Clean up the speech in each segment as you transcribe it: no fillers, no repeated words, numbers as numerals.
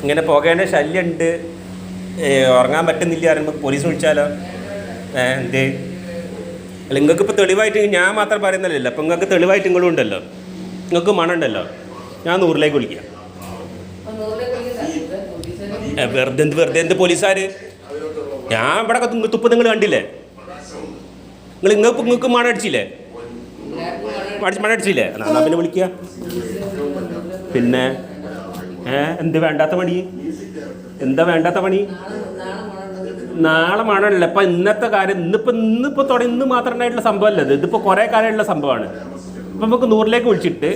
ഇങ്ങനെ പോകേണ്ട ശല്യമുണ്ട്, ഉറങ്ങാൻ പറ്റുന്നില്ല പറയുമ്പോൾ പോലീസ് വിളിച്ചാലോ? എന്തേ? അല്ല, നിങ്ങൾക്ക് ഇപ്പോൾ തെളിവായിട്ട് ഞാൻ മാത്രം പറയുന്നില്ലല്ലോ, അപ്പോൾ നിങ്ങൾക്ക് തെളിവായിട്ട് നിങ്ങളും ഉണ്ടല്ലോ, നിങ്ങൾക്ക് മണമുണ്ടല്ലോ. ഞാൻ 100ലേക്ക് വിളിക്കാം. വെറുതെ എന്ത് പോലീസുകാർ? ഞാൻ ഇവിടെ തുപ്പ് നിങ്ങൾ കണ്ടില്ലേ? നിങ്ങൾക്ക് മണടിച്ചില്ലേ? മണടിച്ചില്ലേ? എന്നാ പിന്നെ വിളിക്കുക. പിന്നെ എന്ത് വേണ്ടാത്ത പണി? എന്താ വേണ്ടാത്ത പണി? നാളെ മണമല്ല. ഇപ്പം ഇന്നത്തെ കാര്യം ഇന്നിപ്പോൾ തുടങ്ങി, ഇന്ന് മാത്രമായിട്ടുള്ള സംഭവമല്ല ഇത്. ഇതിപ്പോൾ കുറേ കാലമായിട്ടുള്ള സംഭവമാണ്. അപ്പം നമുക്ക് 100ലേക്ക് വിളിച്ചിട്ട്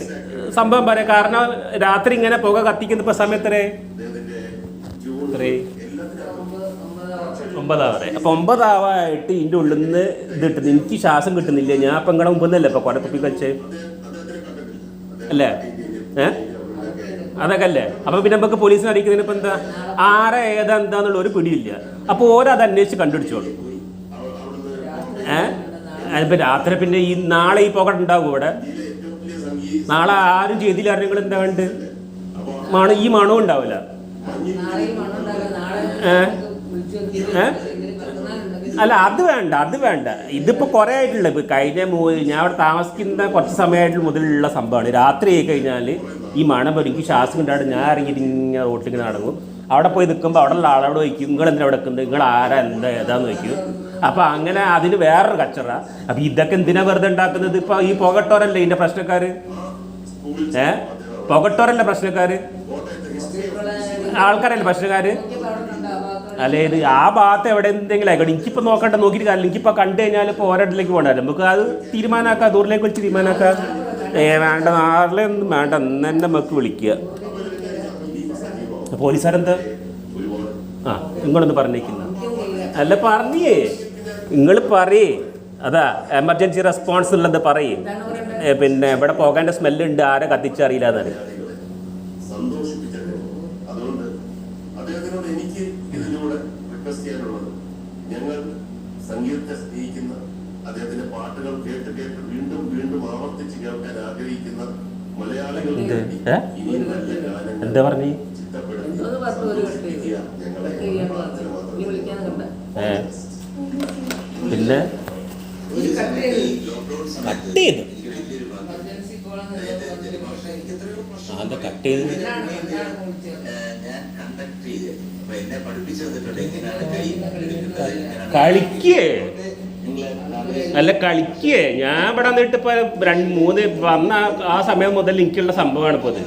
സംഭവം പറയാം. കാരണം രാത്രി ഇങ്ങനെ പുക കത്തിക്കുന്ന ഇപ്പോൾ സമയത്തരേ 9 അപ്പോൾ 9 ആവായിട്ട് ഇതിൻ്റെ ഉള്ളിൽ നിന്ന് ഇതിട്ട് എനിക്ക് ശ്വാസം കിട്ടുന്നില്ല. ഞാൻ ഇപ്പം ഇങ്ങനെ മുമ്പ് നിന്നല്ലേ ഇപ്പോൾ കുറെ തുപ്പി വെച്ച് അല്ലേ? അതൊക്കെ അല്ലേ? അപ്പോൾ പിന്നെ നമുക്ക് പോലീസിനെ അറിയിക്കുന്നതിന് ഇപ്പം എന്താ? ആരെ എന്താന്നുള്ള ഒരു പിടിയില്ല. അപ്പോൾ ഓരത് അന്വേഷിച്ച് കണ്ടുപിടിച്ചോളൂ. അതിപ്പോൾ രാത്രി പിന്നെ ഈ നാളെ ഈ പുക ഉണ്ടാവും ഇവിടെ. നാളെ ആരും ചെയ്തില്ല. നിങ്ങൾ എന്താ വേണ്ട? ഈ മണവും ഉണ്ടാവില്ല. അല്ല, അത് വേണ്ട. ഇതിപ്പോൾ കുറേ ആയിട്ടുള്ള, ഇപ്പോൾ കഴിഞ്ഞ ഞാൻ അവിടെ താമസിക്കുന്ന കുറച്ച് സമയമായിട്ട് മുതലുള്ള സംഭവമാണ്. രാത്രി ആയി കഴിഞ്ഞാൽ ഈ മണം വരും. എനിക്ക് ശ്വാസം കിട്ടാണ്ട് ഞാൻ ഇറങ്ങിയിട്ട് ഇങ്ങനെ റോട്ടിലേക്ക് നടങ്ങും. അവിടെ പോയി നിൽക്കുമ്പോൾ അവിടെ ഉള്ള ആളോട് ചോദിക്കും, നിങ്ങൾ എന്തിനാ അവിടെ നിൽക്കുന്നത്, നിങ്ങൾ ആരാ എന്താ ഏതാന്ന് ചോദിക്കും. അപ്പോൾ അങ്ങനെ അതിന് വേറൊരു കച്ചറ. അപ്പോൾ ഇതൊക്കെ എന്തിനാ വെറുതെ ഉണ്ടാക്കുന്നത്? ഇപ്പോൾ ഈ പുകട്ടോരല്ലേ ഇതിൻ്റെ പ്രശ്നക്കാർ? പുകട്ടോരല്ലേ പ്രശ്നക്കാർ? ആൾക്കാരല്ലേ പ്രശ്നക്കാർ? അല്ലേ? ഇത് ആ ഭാഗത്ത് എവിടെ എന്തെങ്കിലും ആയിക്കോട്ടെ. എനിക്കിപ്പോൾ നോക്കിയിട്ട് കാര്യമില്ല. എനിക്കിപ്പോൾ കണ്ടു കഴിഞ്ഞാൽ ഇപ്പോൾ ഓരോട്ടിലേക്ക് പോകണ്ടല്ലോ. നമുക്ക് അത് തീരുമാനമാക്കാം, ദൂരിലേക്ക് വിളിച്ച് തീരുമാനമാക്കാം. വേണ്ട, നാളെ ഒന്നും വേണ്ട, അന്ന് തന്നെ നമുക്ക് വിളിക്കുക. പോലീസുകാരെന്താ? നിങ്ങളൊന്ന് പറഞ്ഞേക്കുന്ന അല്ല, പറഞ്ഞേ, നിങ്ങൾ പറയേ. അതാ എമർജൻസി റെസ്പോൺസ് ഉള്ളത് പറയേ. പിന്നെ ഇവിടെ പോകേണ്ട സ്മെല്ലുണ്ട്, ആരെ കത്തിച്ചറിയില്ല എന്നാണ്. ഞങ്ങൾ സംഗീതത്തെ സ്നേഹിക്കുന്ന, അദ്ദേഹത്തിന്റെ പാട്ടുകൾ കേട്ട് വീണ്ടും വീണ്ടും ആവർത്തിച്ച് കേൾക്കാൻ ആഗ്രഹിക്കുന്ന മലയാളികളുടെ എന്താ പറഞ്ഞു? പിന്നെ കട്ട് ചെയ്തു. കട്ട് ചെയ്ത് കളിക്കേ അല്ല, കളിക്കേ. ഞാൻ ഇവിടെ വന്നിട്ട് ഇപ്പൊ 2-3 വന്ന ആ സമയം മുതൽ എനിക്കുള്ള സംഭവമാണ് ഇപ്പോൾ ഇത്.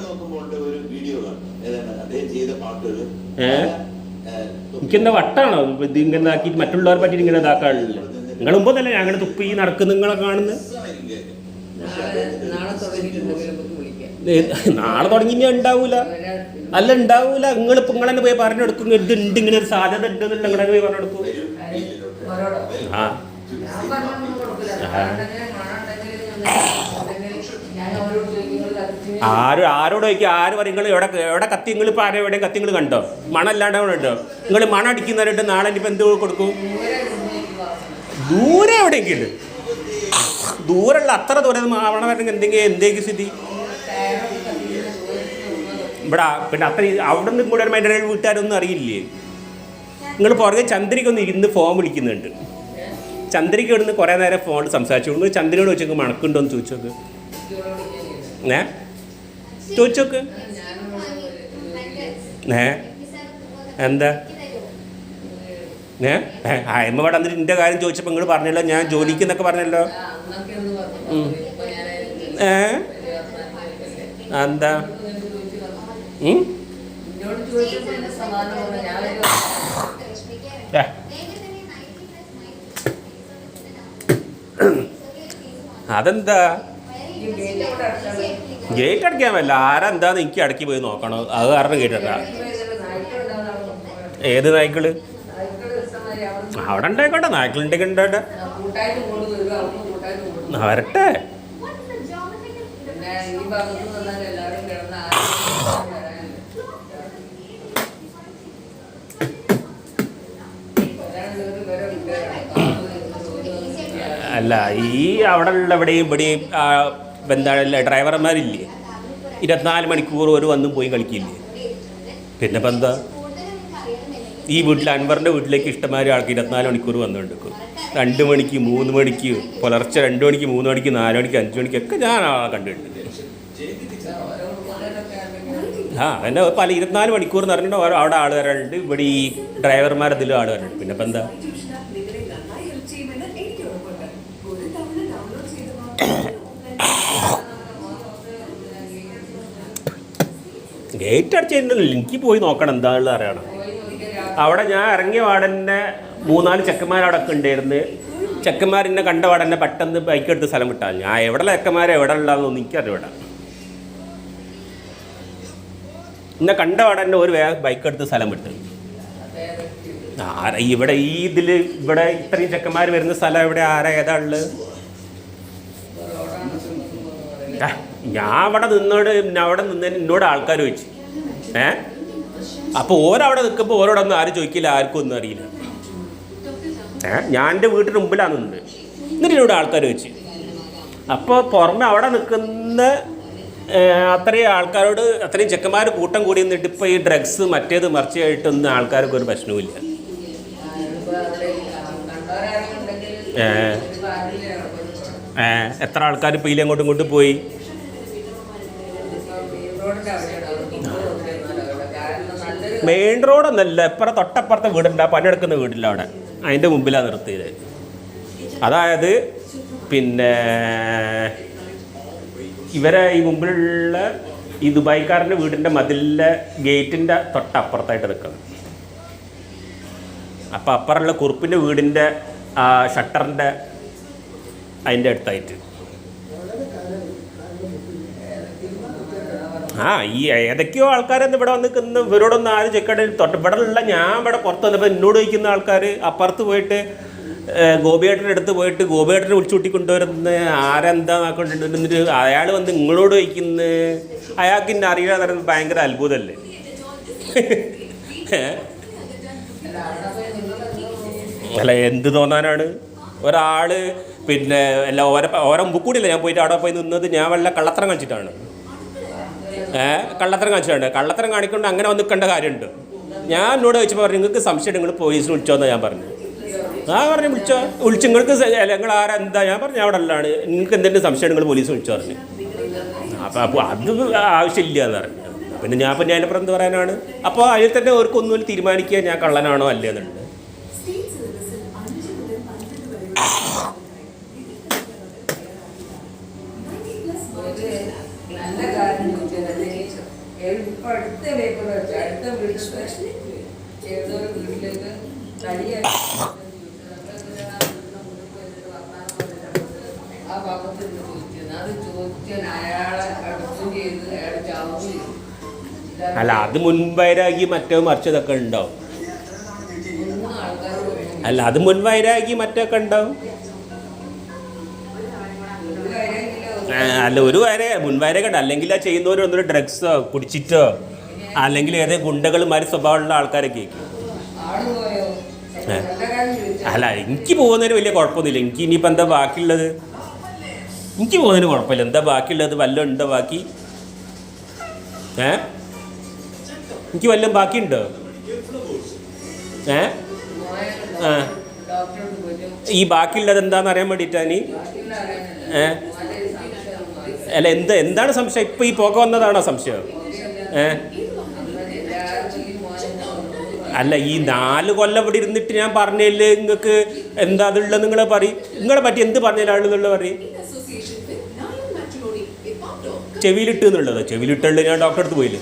എനിക്കെന്താ വട്ടാണോ ഇത് ഇങ്ങനെ ഇതാക്കി മറ്റുള്ളവരെ പറ്റിയിട്ട് ഇങ്ങനെ ഇതാക്കാറില്ല? നിങ്ങൾ മുമ്പ് തന്നെ ഞാൻ അങ്ങനെ തുപ്പി നടക്കുന്ന നിങ്ങളെ കാണുന്നത്. നാളെ തുടങ്ങി ഞാൻ ഉണ്ടാവൂല. അല്ല, ഉണ്ടാവൂല. നിങ്ങളിപ്പോൾ നിങ്ങളെന്നെ പോയി പറഞ്ഞെടുക്കും, ഇതുണ്ട്, ഇങ്ങനെ ഒരു സാധ്യത ഉണ്ട് എന്നുള്ള നിങ്ങളെന്നെ പോയി പറഞ്ഞെടുക്കും. ആരോട് ചോദിക്കും? ആര് പറയും? നിങ്ങൾ എവിടെ കത്തി? നിങ്ങളിപ്പോൾ ആരും എവിടെയും കത്തി നിങ്ങൾ കണ്ടോ? മണല്ലാണ്ട് ഉണ്ടോ? നിങ്ങൾ മണം അടിക്കുന്നവരുണ്ട്. നാളെ ഇനിയിപ്പോൾ എന്ത് കൊടുക്കും? ദൂരെ എവിടെയെങ്കിലും, ദൂരമുള്ള അത്ര ദൂരം മണം വരണമെങ്കിൽ എന്തെങ്കിലും സ്ഥിതി ഇവിടെ. പിന്നെ അത്ര അവിടെ നിന്ന് കൂടെ എൻ്റെ വീട്ടുകാരൊന്നും അറിയില്ലേ? നിങ്ങൾ പുറകെ ചന്ദ്രിക്കൊന്ന് ഇരുന്ന് ഫോൺ വിളിക്കുന്നുണ്ട്. ചന്ദ്രിക്ക് ഇവിടുന്ന് കുറേ നേരം ഫോണിൽ സംസാരിച്ചു. ചന്ദ്രനോട് ചോദിച്ചോക്ക് മണക്കുണ്ടോ എന്ന് ചോദിച്ചോക്ക്. ചോദിച്ചോക്ക്. എന്താ അമ്മ ഇവിടെ വന്നിട്ട് എൻ്റെ കാര്യം ചോദിച്ചപ്പോൾ നിങ്ങൾ പറഞ്ഞല്ലോ ഞാൻ ജോലിക്ക് എന്നൊക്കെ പറഞ്ഞല്ലോ. എന്താ അതെന്താ ഗേറ്റ് അടയ്ക്കാൻ പറ്റില്ല. ആരെന്താന്ന് എനിക്ക് അടക്കി പോയി നോക്കണം. അത് കാരണം ഗേറ്റ് അടക്കാം. ഏത് നായ്ക്കള്? അവിടെ ഉണ്ടായിക്കോട്ടെ, നായ്ക്കളുണ്ടെങ്കിൽ ഉണ്ടാട്ടെ, വരട്ടെ. അല്ല, ഈ അവിടെ ഉള്ള ഇവിടെയും എന്താണ് ഡ്രൈവർമാരില്ലേ, 24 മണിക്കൂർ ഒരു വന്നും പോയി കളിക്കില്ലേ? പിന്നെ ഇപ്പം എന്താ ഈ വീട്ടിൽ അൻവറിൻ്റെ വീട്ടിലേക്ക് ഇഷ്ടമാതിരി ആൾക്ക് 24 മണിക്കൂർ വന്നുകൊണ്ടിരിക്കും. 2 മണിക്ക് 3 മണിക്ക് പുലർച്ചെ 2 മണിക്ക് 3 മണിക്ക് 4 മണിക്ക് 5 മണിക്കൊക്കെ ഞാൻ ആളെ കണ്ടിട്ടുണ്ട്. അതിൻ്റെ പല 24 മണിക്കൂർ എന്ന് പറഞ്ഞിട്ട് അവിടെ ആൾ വരാനുണ്ട്. ഇവിടെ ഈ ഡ്രൈവർമാരതിലും ആൾ വരാനുണ്ട്. പിന്നെ ഇപ്പം എന്താ ഗേറ്റ് അടിച്ചിട്ടുണ്ടല്ലോ. എനിക്ക് പോയി നോക്കണം എന്താണെന്ന് അറിയണം. അവിടെ ഞാൻ ഇറങ്ങിയ പാടന്നെ 3-4 ചെക്കന്മാരവിടെ ഒക്കെ ഉണ്ടായിരുന്നു. ചെക്കന്മാരെന്നെ കണ്ട പാടന്നെ പെട്ടെന്ന് ബൈക്ക് എടുത്ത് സ്ഥലം വിട്ടാൽ ഞാൻ എവിടെ ചെക്കന്മാരെ എവിടെ ഉള്ളതെന്നൊന്നും എനിക്കറിയില്ല. എന്നെ കണ്ട പാടന്നെ ഒരു ബൈക്ക് എടുത്ത് സ്ഥലം വിട്ട്. ഇവിടെ ഈ ഇതിൽ ഇവിടെ ഇത്രയും ചെക്കന്മാർ വരുന്ന സ്ഥലം ഇവിടെ ആരാ ഏതാ ഉള്ളത്? ഞാൻ അവിടെ നിന്നോട് ആൾക്കാർ ചോദിച്ചു. അപ്പോൾ ഓരവിടെ നിൽക്കുമ്പോൾ ഓരോടൊന്നും ആരും ചോദിക്കില്ല, ആർക്കും ഒന്നും അറിയില്ല. ഞാൻ എൻ്റെ വീട്ടിന് മുമ്പിലാണ് നിന്നത്. എന്നിട്ട് എന്നോട് ആൾക്കാർ ചോദിച്ചു. അപ്പോൾ പുറമെ അവിടെ നിൽക്കുന്ന അത്രയും ആൾക്കാരോട് അത്രയും ചെക്കന്മാർ കൂട്ടം കൂടി നിന്നിട്ട് ഇപ്പോൾ ഈ ഡ്രഗ്സ് മറ്റേത് മറിച്ചായിട്ടൊന്നും ആൾക്കാർക്ക് ഒരു പ്രശ്നവുമില്ല. എത്ര ആൾക്കാർ ഇപ്പോൾ ഇതിൽ അങ്ങോട്ടും ഇങ്ങോട്ടും പോയി. മെയിൻ റോഡൊന്നല്ല, ഇപ്പുറം തൊട്ടപ്പുറത്തെ വീടുണ്ട്. ആ പണിയെടുക്കുന്ന വീടില്ല അവിടെ, അതിൻ്റെ മുമ്പിലാണ് നിർത്തിയത്. അതായത് പിന്നെ ഇവരെ ഈ മുമ്പിലുള്ള ഈ ദുബായ്ക്കാരൻ്റെ വീടിൻ്റെ മതിലിൻ്റെ ഗേറ്റിൻ്റെ തൊട്ടപ്പുറത്തായിട്ട് നിൽക്കണം. അപ്പോൾ അപ്പുറമുള്ള കുറുപ്പിൻ്റെ വീടിൻ്റെ ആ ഷട്ടറിൻ്റെ അതിൻ്റെ അടുത്തായിട്ട് ഈ ഏതൊക്കെയോ ആൾക്കാരെന്ന് ഇവിടെ വന്ന് നിൽക്കുന്ന ഇവരോടൊന്നും ആരും ചെക്കട്ടെ തൊട്ട് ഇവിടെ ഉള്ള ഞാൻ ഇവിടെ പുറത്ത് വന്നപ്പോൾ എന്നോട് ചോദിക്കുന്ന ആൾക്കാർ അപ്പുറത്ത് പോയിട്ട് ഗോപിയേട്ടൻ്റെ അടുത്ത് പോയിട്ട് ഗോപിയേട്ടനെ വിളിച്ചുകൂട്ടി കൊണ്ടുവരുന്ന ആരെന്താന്നാക്കൊണ്ടിട്ട് അയാൾ വന്ന് നിങ്ങളോട് ചോദിക്കുന്ന അയാൾക്ക് ഇന്നെ അറിയില്ല എന്ന് പറയുന്നത് ഭയങ്കര അത്ഭുതമല്ലേ? അല്ല എന്ത് തോന്നാനാണ്? ഒരാൾ പിന്നെ അല്ല ഓരോ മുമ്പ് കൂടിയല്ല ഞാൻ പോയിട്ട് അവിടെ പോയി നിന്നത്. ഞാൻ വല്ല കള്ളത്തരം കാണിച്ചിട്ടാണ്. കള്ളത്തരം കാണിച്ചിട്ടുണ്ട്. കള്ളത്തരം കാണിക്കൊണ്ട് അങ്ങനെ വന്ന് നിൽക്കേണ്ട കാര്യമുണ്ട്. ഞാൻ എന്നോട് ചോദിച്ചപ്പോൾ പറഞ്ഞു നിങ്ങൾക്ക് സംശയം നിങ്ങൾ പോലീസിന് വിളിച്ചോന്നാണ് ഞാൻ പറഞ്ഞു. പറഞ്ഞു വിളിച്ച് നിങ്ങൾക്ക് നിങ്ങൾ ആരെന്താ? ഞാൻ പറഞ്ഞു അവിടെ അല്ലാണ്, നിങ്ങൾക്ക് എന്തെങ്കിലും സംശയം നിങ്ങൾ പോലീസ് വിളിച്ചോ പറഞ്ഞു. അപ്പോൾ അത് ആവശ്യമില്ല എന്ന് പറഞ്ഞു. പിന്നെ ഞാൻ അതിനപ്പുറം എന്ത് പറയാനാണ്? അപ്പോൾ അതിൽ തന്നെ അവർക്കൊന്നും തീരുമാനിക്കുക ഞാൻ കള്ളനാണോ അല്ലേ എന്നുണ്ട്. അല്ല അത് മുൻവൈരാഗി മറ്റോ മറിച്ചതൊക്കെ ഉണ്ടാവും. അല്ല അത് മുൻവൈരാഗി മറ്റൊക്കെ ഉണ്ടാവും. അല്ല ഒരു മുൻവൈരാഗി ഉണ്ട്. അല്ലെങ്കിൽ ആ ചെയ്യുന്നവരൊന്നും ഡ്രഗ്സോ കുടിച്ചിട്ടോ അല്ലെങ്കിൽ ഏതെങ്കിലും ഗുണ്ടകളുമാരി സ്വഭാവമുള്ള ആൾക്കാരൊക്കെ അല്ല എനിക്ക് പോകുന്നതിന് വലിയ കുഴപ്പമൊന്നുമില്ല. എനിക്ക് ഇനിയിപ്പോൾ എന്താ ബാക്കിയുള്ളത്? എനിക്ക് പോകുന്നതിന് കുഴപ്പമില്ല. എന്താ ബാക്കിയുള്ളത്? വല്ലതും ഉണ്ടോ ബാക്കി? എനിക്ക് വല്ലതും ബാക്കിയുണ്ടോ? ഈ ബാക്കിയുള്ളത് എന്താണെന്ന് അറിയാൻ വേണ്ടിയിട്ടാണ്. അല്ല എന്താണ് സംശയം? ഇപ്പം ഈ പുക വന്നതാണോ സംശയം? അല്ല ഈ 4 കൊല്ലം ഇവിടെ ഇരുന്നിട്ട് ഞാൻ പറഞ്ഞില്ലേ നിങ്ങൾക്ക് എന്താ അതുള്ളത്? നിങ്ങളെ പറയും, നിങ്ങളെ പറ്റി എന്ത് പറഞ്ഞാലുള്ളത് പറയും. ചെവിയിലിട്ട് എന്നുള്ളത് ചെവിയിലിട്ടുള്ളത് ഞാൻ ഡോക്ടറെ അടുത്ത് പോയില്ലേ?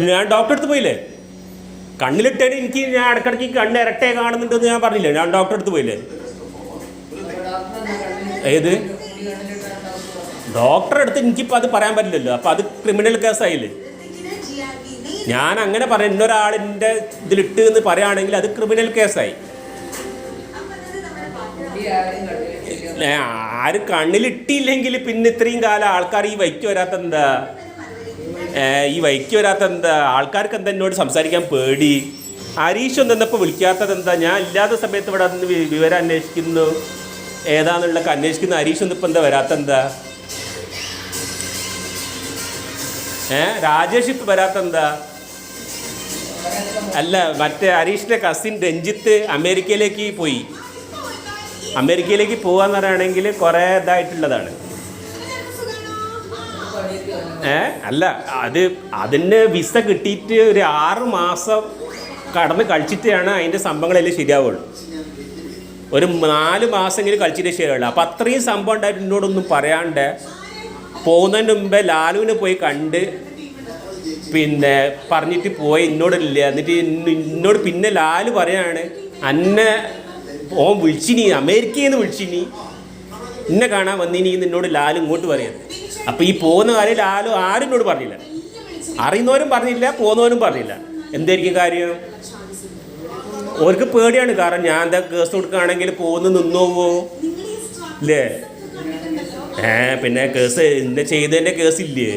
ഞാൻ ഡോക്ടറെ അടുത്ത് പോയില്ലേ? കണ്ണിലിട്ടേന് എനിക്ക് ഞാൻ ഇടയ്ക്കിടയ്ക്ക് കണ്ണ് ഇരട്ടെ കാണുന്നുണ്ടെന്ന് ഞാൻ പറഞ്ഞില്ലേ? ഞാൻ ഡോക്ടറെ അടുത്ത് പോയില്ലേ? ഏത് ഡോക്ടറെ അടുത്ത്? എനിക്കിപ്പോൾ അത് പറയാൻ പറ്റില്ലല്ലോ. അപ്പോൾ അത് ക്രിമിനൽ കേസായില്ലേ? ഞാൻ അങ്ങനെ പറയാം, ഇന്നൊരാളിൻ്റെ ഇതിലിട്ട് എന്ന് പറയുകയാണെങ്കിൽ അത് ക്രിമിനൽ കേസായി. ആര് കണ്ണിലിട്ടില്ലെങ്കിൽ പിന്നെ ഇത്രയും കാലം ആൾക്കാർ ഈ വൈക്ക് വരാത്ത എന്താ? ഈ വൈക്ക് വരാത്ത എന്താ? ആൾക്കാർക്ക് എന്താ എന്നോട് സംസാരിക്കാൻ പേടി? ഹരീഷ് ഒന്നും എന്നപ്പോൾ വിളിക്കാത്തത് എന്താ? ഞാൻ ഇല്ലാത്ത സമയത്ത് ഇവിടെ നിന്ന് വിവരം അന്വേഷിക്കുന്നു, ഏതാന്നുള്ളതൊക്കെ അന്വേഷിക്കുന്നു. ഹരീഷ് ഒന്നും ഇപ്പം എന്താ വരാത്ത എന്താ? രാജേഷ് ഇപ്പം വരാത്ത എന്താ? അല്ല, മറ്റേ ഹരീഷിൻ്റെ കസിൻ രഞ്ജിത്ത് അമേരിക്കയിലേക്ക് പോയി. അമേരിക്കയിലേക്ക് പോകാന്ന് പറയുകയാണെങ്കിൽ കുറേ ഇതായിട്ടുള്ളതാണ്. അല്ല, അതിന് വിസ കിട്ടിയിട്ട് ഒരു 6 മാസം കടന്ന് കളിച്ചിട്ടാണ് അതിൻ്റെ സംഭവങ്ങളെല്ലാം ശരിയാവുള്ളൂ. ഒരു 4 മാസമെങ്കിലും കളിച്ചിട്ടേ ശരിയാവുള്ളൂ. അപ്പം അത്രയും സംഭവം ഉണ്ടായിട്ട് എന്നോടൊന്നും പറയാണ്ട് പോകുന്നതിന് മുമ്പേ ലാലുവിനെ പോയി കണ്ട് പിന്നെ പറഞ്ഞിട്ട് പോയി, എന്നോടില്ല. എന്നിട്ട് എന്നോട് പിന്നെ ലാലു പറയാണ്, അന്നെ ഓൻ വിളിച്ചിനി, അമേരിക്കയിൽ നിന്ന് വിളിച്ചിനി, എന്നെ കാണാൻ വന്നിനി എന്നോട് ലാലു ഇങ്ങോട്ട് പറയാം. അപ്പോൾ ഈ പോകുന്ന കാര്യം ലാലു ആരും എന്നോട് പറഞ്ഞില്ല, അറിയുന്നവരും പറഞ്ഞില്ല, പോകുന്നവരും പറഞ്ഞില്ല. എന്തായിരിക്കും കാര്യം? ഓർക്ക് പേടിയാണ്. കാരണം ഞാൻ എന്താ കേസ് കൊടുക്കുകയാണെങ്കിൽ പോകുന്ന നിന്നോവോ ഇല്ലേ? പിന്നെ കേസ് ഇന്നെ ചെയ്തതിൻ്റെ കേസില്ലേ,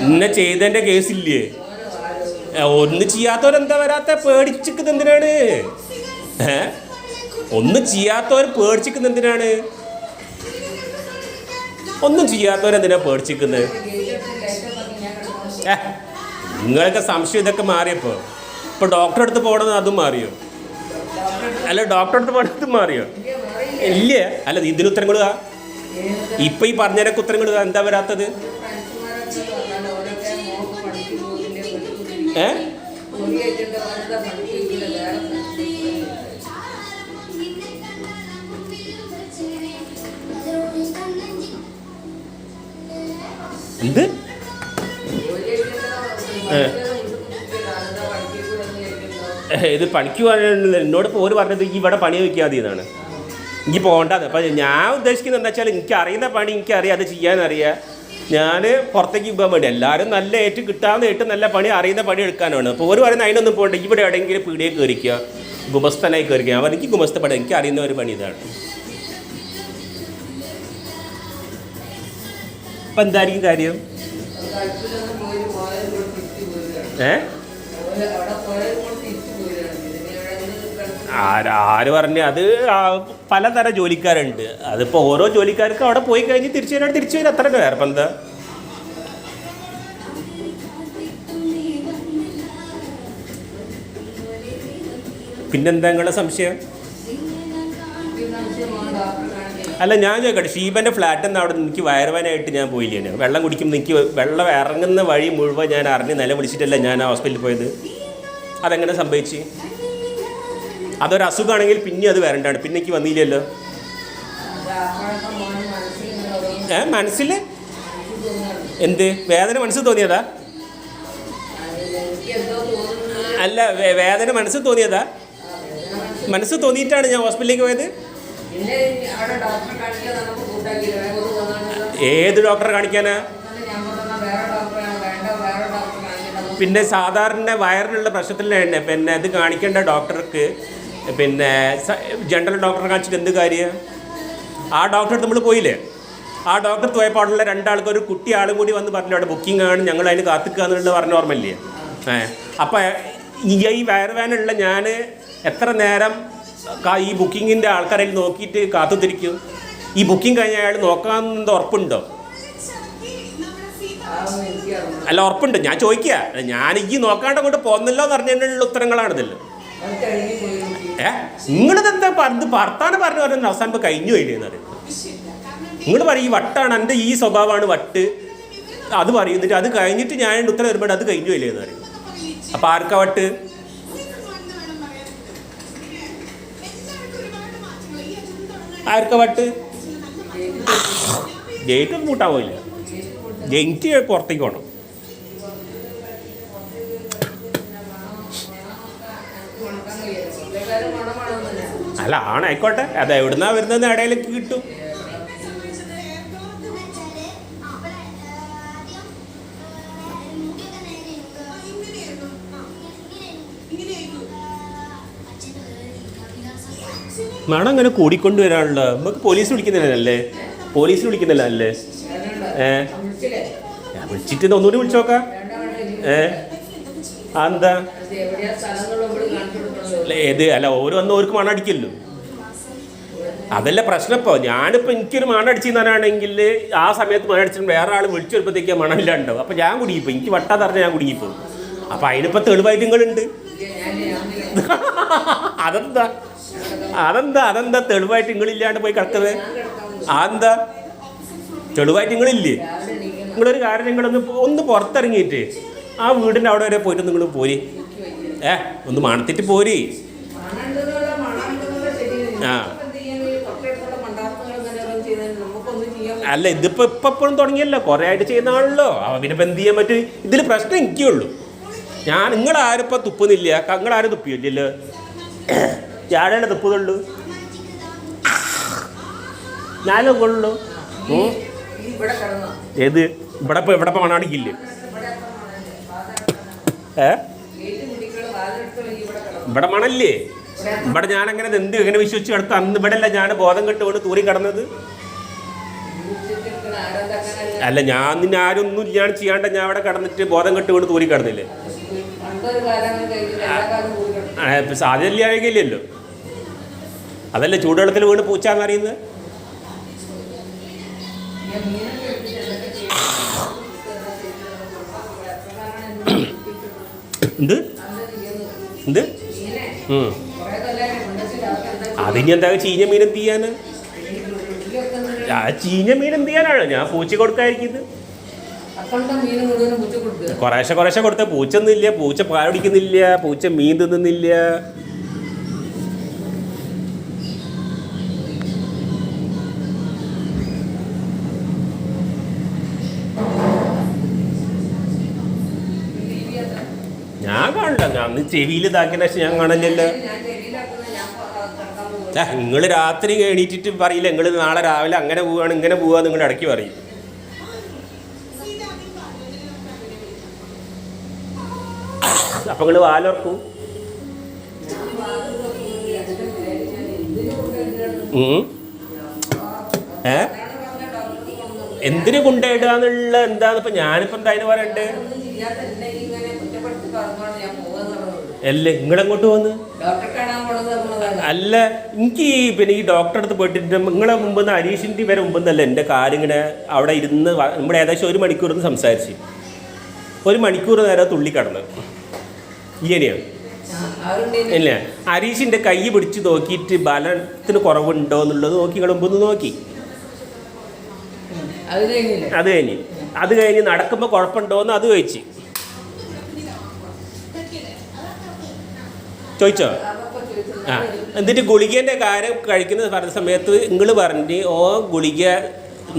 ഇന്നെ ചെയ്തതിൻ്റെ കേസില്ലേ? ഒന്നും ചെയ്യാത്തവരെന്താ വരാത്ത? പേടിച്ചിരിക്കുന്നത് എന്തിനാണ്? ഒന്നും ചെയ്യാത്തവർ പേടിച്ചിരിക്കുന്നത് എന്തിനാണ്? ഒന്നും ചെയ്യാത്തവരെന്തിനാ പേടിച്ചിരിക്കുന്നത്? നിങ്ങളൊക്കെ സംശയം ഇതൊക്കെ മാറിയപ്പോൾ ഇപ്പോൾ ഡോക്ടറെ അടുത്ത് പോകണമെന്ന് അതും മാറിയോ? അല്ല, ഡോക്ടറെ അടുത്ത് പോകണത് മാറിയോ? ഇല്ല. അല്ല, ഇതിന് ഉത്തരം കൊടുക്കുക. ഇപ്പം ഈ പറഞ്ഞതിനൊക്കെ ഉത്തരം കൊടുക്കുക. എന്താ വരാത്തത്? എന്ത്? ഇത് പണിക്ക് പോകാനുള്ള എന്നോട് പോര് പറഞ്ഞത് ഈ ഇവിടെ പണി വയ്ക്കാതെ മതി എന്നാണ്. എനിക്ക് പോകേണ്ടത്. അപ്പം ഞാൻ ഉദ്ദേശിക്കുന്നത് എന്താ വെച്ചാൽ എനിക്ക് അറിയുന്ന പണി എനിക്കറിയാം, അത് ചെയ്യാനറിയാം. ഞാൻ പുറത്തേക്ക് പോകാൻ വേണ്ടി എല്ലാവരും നല്ല കിട്ടാവുന്ന ഏറ്റവും നല്ല പണി അറിയുന്ന പണി എടുക്കാനാണ്. അപ്പോൾ ഒരു പറയുന്നത് അതിനൊന്നും പോകണ്ട, ഇവിടെ എവിടെയെങ്കിലും പീടിയെ കയറിക്കുക, ഗുമസ്തനായി കയറിക്കുക. അവർ എനിക്ക് ഗുമസ്തപ്പെടാം, എനിക്ക് അറിയുന്ന ഒരു പണി ഇതാണ്. അപ്പം എന്തായിരിക്കും കാര്യം? ആര് പറഞ്ഞു? അത് പലതരം ജോലിക്കാരുണ്ട്. അതിപ്പോൾ ഓരോ ജോലിക്കാർക്കും അവിടെ പോയി കഴിഞ്ഞ് തിരിച്ചു വരും, അത്ര തന്നെ. വേറെ ഇപ്പം എന്താ? പിന്നെന്താ നിങ്ങളുടെ സംശയം? അല്ല, ഞാൻ ചോദിക്കട്ടെ, ഷീബൻ്റെ ഫ്ലാറ്റിൽ നിന്ന് അവിടെ എനിക്ക് വയറുവാനായിട്ട് ഞാൻ പോയില്ലേ? വെള്ളം കുടിക്കുമ്പോൾ എനിക്ക് വെള്ളം ഇറങ്ങുന്ന വഴി മുഴുവൻ ഞാൻ അറിഞ്ഞ് നില വിളിച്ചിട്ടല്ല ഞാൻ ആ ഹോസ്പിറ്റലിൽ പോയത്. അതെങ്ങനെ സംഭവിച്ചു? അതൊരു അസുഖമാണെങ്കിൽ പിന്നെ അത് വരണ്ടാണ്. പിന്നെ എനിക്ക് വന്നില്ലല്ലോ. മനസ്സിൽ എന്ത് വേദന മനസ്സിൽ തോന്നിയതാ? അല്ല, വേദന മനസ്സിൽ തോന്നിയതാ? മനസ്സിൽ തോന്നിയിട്ടാണ് ഞാൻ ഹോസ്പിറ്റലിലേക്ക് പോയത്. ഏത് ഡോക്ടറെ കാണിക്കാനാ? പിന്നെ സാധാരണ വയറിനുള്ള പ്രശ്നത്തിൽ പിന്നെ ഇത് കാണിക്കേണ്ട ഡോക്ടർക്ക് പിന്നെ ജനറൽ ഡോക്ടറെ കാണിച്ചിട്ട് എന്ത് കാര്യം? ആ ഡോക്ടറെ നമ്മൾ പോയില്ലേ? ആ ഡോക്ടർ പോയപ്പോഴുള്ള 2 ആൾക്ക് ഒരു കുട്ടി ആളും കൂടി വന്ന് പറഞ്ഞു, അവിടെ ബുക്കിംഗ് ആണ്, ഞങ്ങൾ അതിന് കാത്തിക്കുക എന്നുള്ളത് പറഞ്ഞ ഓർമ്മയില്ലേ? അപ്പം ഈ വയറുവേനുള്ള ഞാൻ എത്ര നേരം ഈ ബുക്കിങ്ങിൻ്റെ ആൾക്കാരെ നോക്കിയിട്ട് കാത്തുത്തിരിക്കും? ഈ ബുക്കിംഗ് കഴിഞ്ഞ അയാൾ നോക്കാമെന്ന് ഉറപ്പുണ്ടോ? അല്ല, ഉറപ്പുണ്ട്. ഞാൻ ചോദിക്കുക, ഞാൻ ഈ നോക്കാണ്ട് കൊണ്ട് പോന്നല്ലോ എന്ന് പറഞ്ഞതിനുള്ള ഉത്തരങ്ങളാണിതല്ലോ. നിങ്ങളിതെന്താ ഭർത്താനം പറഞ്ഞു അവസാനം കഴിഞ്ഞു പോയില്ലേന്ന് പറയുന്നത്? നിങ്ങൾ പറയും ഈ വട്ടാണ്, എൻ്റെ ഈ സ്വഭാവമാണ് വട്ട്, അത് പറയും. എന്നിട്ട് അത് കഴിഞ്ഞിട്ട് ഞാൻ ഉത്തരം വരുമ്പോൾ അത് കഴിഞ്ഞു പോയില്ലേന്ന് പറയും. അപ്പം ആർക്കാ വട്ട്? ആർക്കാ വട്ട്? ഗേറ്റ് ഒന്നും കൂട്ടാൻ പോയില്ല. ഗേറ്റ് പുറത്തേക്ക് പോകണം. അല്ല, ആണായിക്കോട്ടെ. അത് എവിടുന്നാ വരുന്നതെന്ന് ഇടയിലേക്ക് കിട്ടും. മണം അങ്ങനെ കൂടിക്കൊണ്ട് വരാനുള്ള നമുക്ക് പോലീസ് വിളിക്കുന്നില്ലല്ലേ? പോലീസ് വിളിക്കുന്നില്ലല്ലേ? വിളിച്ചിട്ട് ഒന്നുകൂടി വിളിച്ചു നോക്കാം. എന്താ ഏത്? അല്ല, ഓര് വന്ന് ഓർക്ക് മണം അടിക്കല്ലോ. അതല്ല പ്രശ്നം. ഇപ്പോൾ ഞാനിപ്പോൾ എനിക്കൊരു മണം അടിച്ചിന്നാണെങ്കിൽ ആ സമയത്ത് മണം അടിച്ചിട്ട് വേറെ ആൾ വിളിച്ചു വരുമ്പോഴത്തേക്ക് മണമില്ലാണ്ടാവും. അപ്പോൾ ഞാൻ കുടുങ്ങിപ്പോയി, എനിക്ക് വട്ടാതറിഞ്ഞ് ഞാൻ കുടുങ്ങിപ്പോയി. അപ്പോൾ അതിനിപ്പോൾ തെളിവായിട്ട് നിങ്ങളുണ്ട്. അതെന്താ അതെന്താ അതെന്താ തെളിവായിട്ട് നിങ്ങളില്ലാണ്ട് പോയി കിടക്കുന്നത്? അതെന്താ തെളിവായിട്ട് നിങ്ങളില്ലേ? നിങ്ങളൊരു കാര്യം, ഒന്ന് പുറത്തിറങ്ങിയിട്ട് ആ വീടിൻ്റെ അവിടെ വരെ പോയിട്ട് നിങ്ങൾ പോരി, ഒന്ന് മണത്തിട്ട് പോരി. ആ അല്ല, ഇതിപ്പോൾ എപ്പോഴും തുടങ്ങിയല്ലോ, കുറേ ആയിട്ട് ചെയ്യുന്നതാണല്ലോ. അവനിപ്പോൾ എന്ത് ചെയ്യാൻ പറ്റും? ഇതിൽ പ്രശ്നം എനിക്കേ ഉള്ളൂ. നിങ്ങളാരും ഇപ്പം തുപ്പുന്നില്ല, നിങ്ങളാരും തുപ്പിയില്ലല്ലോ. ഞാനല്ലേ തുപ്പുന്നുള്ളൂ, ഞാനും കൊള്ളു. ഏത് ഇവിടെ ഇപ്പോൾ മണാടിക്കില്ലേ? ഇവിടെ മണല്ലേ? ഇവിടെ ഞാനങ്ങനെ എങ്ങനെ വിശ്വസിച്ച് കിടക്കും? അന്ന് ഇവിടെ അല്ല ഞാൻ ബോധം കെട്ട് വീണ് തൂറി കിടന്നത്. അല്ല, ഞാൻ നിന്നെ ആരൊന്നും ഇല്ലാണ്ട് ചെയ്യാണ്ട് ഞാൻ അവിടെ കിടന്നിട്ട് ബോധം കെട്ട് വീണ് തൂറി കിടന്നില്ലേ? സാധ്യതയില്ലല്ലോ. അതല്ലേ ചൂടുവെള്ളത്തിൽ വീണ് പൂച്ചാന്നറിയുന്നത്. എന്ത് എന്ത് അതിന് എന്താ ചീഞ്ഞ മീൻ എന്ത് ചെയ്യാന്? ആ ചീഞ്ഞ മീൻ എന്ത് ചെയ്യാനാണ്? ഞാൻ പൂച്ച കൊടുക്കാതിരിക്കുന്നത്. കുറേശ്ശെ കൊടുത്ത പൂച്ച ഒന്നുമില്ല, പൂച്ച പാൽ കുടിക്കുന്നില്ല, പൂച്ച മീൻ തിന്നുന്നില്ല. ഞാൻ കാണണ്ട, ഞാൻ ചെവിയിൽ ഇതാക്കിയ ശേഷം ഞാൻ കാണലില്ലല്ലോ. നിങ്ങൾ രാത്രി എണീറ്റിട്ട് പറയില്ല, നിങ്ങൾ നാളെ രാവിലെ അങ്ങനെ പോവുകയാണ് ഇങ്ങനെ പോവുക നിങ്ങൾ ഇടയ്ക്ക് പറയും. അപ്പം നിങ്ങൾ വാലോർക്കും. എന്തിനു കൊണ്ടുപോയിടുക എന്നുള്ള എന്താന്ന് ഇപ്പം ഞാനിപ്പോൾ എന്താ അതിന് പറയണ്ടേ? അല്ലേ നിങ്ങളെങ്ങോട്ട് പോന്ന്? അല്ല, എനിക്ക് പിന്നെ ഈ ഡോക്ടറെ അടുത്ത് പോയിട്ട് നിങ്ങളെ മുമ്പ് ഹരീഷിൻ്റെ വരെ മുമ്പെന്നല്ല എൻ്റെ കാര്യം ഇങ്ങനെ അവിടെ ഇരുന്ന് നമ്മുടെ ഏകദേശം 1 മണിക്കൂറിന്ന് സംസാരിച്ച് 1 മണിക്കൂർ നേരം തുള്ളിക്കടന്ന് ഇങ്ങനെയാണ്. ഇല്ല, ഹരീഷിൻ്റെ കൈ പിടിച്ച് നോക്കിയിട്ട് ബലത്തിന് കുറവുണ്ടോ എന്നുള്ളത് നോക്കി നിങ്ങൾ മുമ്പ് നോക്കി. അത് കഴിഞ്ഞ് നടക്കുമ്പോൾ കുഴപ്പമുണ്ടോയെന്ന് അത് ചോദിച്ചോ? ആ, എന്നിട്ട് ഗുളികേൻ്റെ കാര്യം കഴിക്കുന്ന പറഞ്ഞ സമയത്ത് നിങ്ങൾ പറഞ്ഞ് ഗുളിക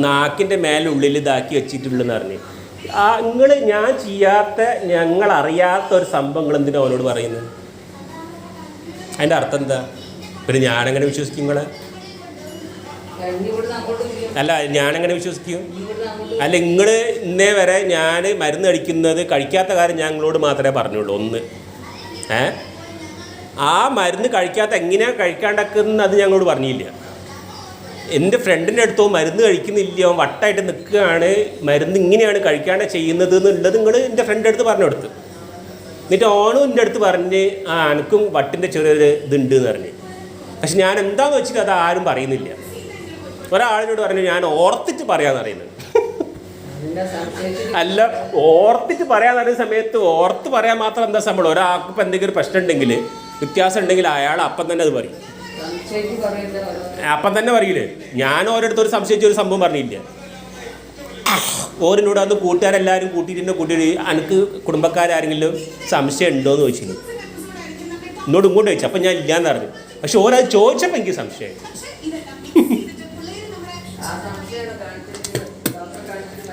നാക്കിൻ്റെ മേലുള്ളിൽ ഇതാക്കി വെച്ചിട്ടുള്ളതെന്ന് പറഞ്ഞ്. ഞാൻ ചെയ്യാത്ത ഞങ്ങളറിയാത്ത ഒരു സംഭവങ്ങൾ എന്തിനാ അവനോട് പറയുന്നത്? അതിൻ്റെ അർത്ഥം എന്താ? പിന്നെ ഞാനെങ്ങനെ വിശ്വസിക്കും നിങ്ങളെ? അല്ല, ഞാനെങ്ങനെ വിശ്വസിക്കും? അല്ല, നിങ്ങൾ ഇന്നേ വരെ ഞാൻ മരുന്ന് കഴിക്കുന്നത് കഴിക്കാത്ത കാര്യം ഞങ്ങളോട് മാത്രമേ പറഞ്ഞുള്ളൂ. ഒന്ന്, ആ മരുന്ന് കഴിക്കാത്ത എങ്ങനെയാണ് കഴിക്കാണ്ടക്കുന്നത് അത് ഞങ്ങളോട് പറഞ്ഞില്ല. എൻ്റെ ഫ്രണ്ടിൻ്റെ അടുത്തോ മരുന്ന് കഴിക്കുന്നില്ല, അവൻ വട്ടായിട്ട് നിൽക്കുകയാണ്, മരുന്ന് ഇങ്ങനെയാണ് കഴിക്കാണ്ട് ചെയ്യുന്നത് എന്നുള്ളത് നിങ്ങൾ എൻ്റെ ഫ്രണ്ടിൻ്റെ അടുത്ത് പറഞ്ഞു കൊടുത്ത്. എന്നിട്ട് ഓണും എൻ്റെ അടുത്ത് പറഞ്ഞ് എനിക്കും വട്ടിൻ്റെ ചെറിയൊരു ഇതുണ്ട് എന്ന് പറഞ്ഞ്. പക്ഷെ ഞാൻ എന്താണെന്ന് വെച്ചിട്ട് അത് ആരും പറയുന്നില്ല. ഒരാളിനോട് പറഞ്ഞു ഞാൻ ഓർത്തിട്ട് പറയാമെന്ന് അറിയുന്നത്. അല്ല, ഓർത്തിട്ട് പറയാന്ന് പറയുന്ന സമയത്ത് ഓർത്ത് പറയാൻ മാത്രം എന്താ സംഭവം? ഒരാൾക്ക് ഇപ്പം എന്തെങ്കിലും ഒരു പ്രശ്നം ഉണ്ടെങ്കിൽ, വ്യത്യാസം ഉണ്ടെങ്കിൽ അയാൾ അപ്പം തന്നെ അത് പറയും. അപ്പം തന്നെ പറയില്ലേ? ഞാൻ ഓരോരുത്തർ സംശയിച്ചൊരു സംഭവം പറഞ്ഞില്ല. ഓരോട് അന്ന് കൂട്ടുകാരെല്ലാവരും കൂട്ടിയിട്ട് എനിക്ക് കുടുംബക്കാരെങ്കിലും സംശയം ഉണ്ടോ എന്ന് ചോദിച്ചിരുന്നു. എന്നോട് ഇങ്ങോട്ട് ചോദിച്ചു. അപ്പം ഞാൻ ഇല്ലയെന്ന് പറഞ്ഞു. പക്ഷെ ഓരത് ചോദിച്ചപ്പോൾ എനിക്ക് സംശയമായി.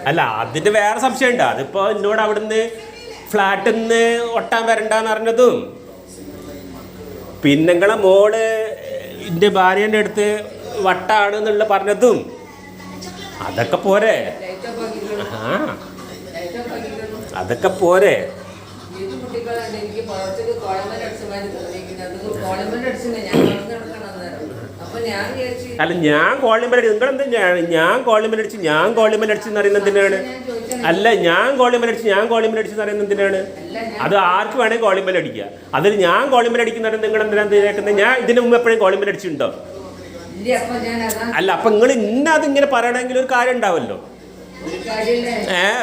അല്ല, അതിൻ്റെ വേറെ സംശയമുണ്ട്. അതിപ്പോൾ എന്നോട് അവിടുന്ന് ഫ്ലാറ്റിൽ നിന്ന് ഒട്ടാൻ വരണ്ടെന്ന് പറഞ്ഞതും, പിന്നെ നിങ്ങളെ മോള് എൻ്റെ ഭാര്യേൻ്റെ അടുത്ത് വട്ടാണ് എന്നുള്ള പറഞ്ഞതും അതൊക്കെ പോരെ? അതൊക്കെ പോരെ? അല്ല, ഞാൻ കോളിമേൽ നിങ്ങളെന്താ ഞാൻ കോളിമേൽ അടിച്ചെന്ന് പറയുന്നത് എന്തിനാണ്? അല്ല, ഞാൻ കോളിമേൽ അടിച്ചെന്ന് പറയുന്നത് എന്തിനാണ്? അത് ആർക്ക് വേണമെങ്കിൽ കോളിമേൽ അടിക്കുക. അതിൽ ഞാൻ കോളിമേൽ അടിക്കുന്ന നിങ്ങൾ എന്തിനാ കേൾക്കുന്നത്? ഞാൻ ഇതിന് മുമ്പ് എപ്പോഴും കോളിമേൽ അടിച്ചിട്ടുണ്ടോ? അല്ല അപ്പം നിങ്ങൾ ഇന്ന അതിങ്ങനെ പറയണമെങ്കിൽ ഒരു കാര്യം ഉണ്ടാവുമല്ലോ.